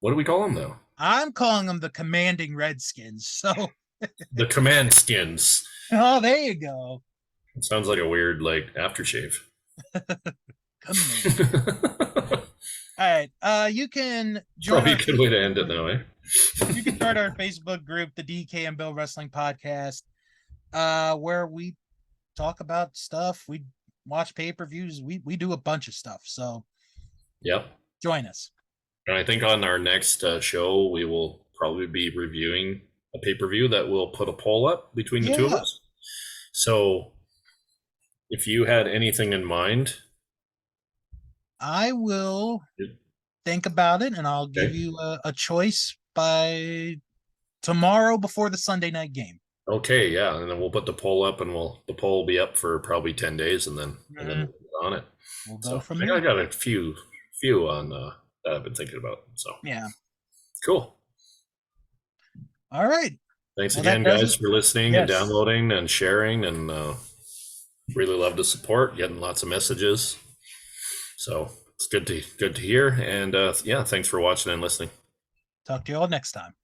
what do we call them, though? I'm calling them the Commanding Redskins. So the Command Skins. Oh, there you go. It sounds like a weird, aftershave. Command. All right. You can join. Probably a good way to end it now, eh? You can start our Facebook group, the DK and Bill Wrestling Podcast, where we talk about stuff. We watch pay-per-views. We do a bunch of stuff. So, join us. And I think on our next show, we will probably be reviewing a pay-per-view that we'll put a poll up between the two of us. So, if you had anything in mind, I will think about it and I'll give okay, you a choice by tomorrow before the Sunday night game. okay, yeah, and then we'll put the poll up, and the poll will be up for probably 10 days, and then we'll Mhm. get on it. We'll So, go from I think I there. got a few on that I've been thinking about. So, Yeah. cool. All right. Thanks Well, that again, does guys, it. for listening and Yes. downloading and sharing, and really love the support. Getting lots of messages, so it's good to hear. And yeah, thanks for watching and listening. Talk to you all next time.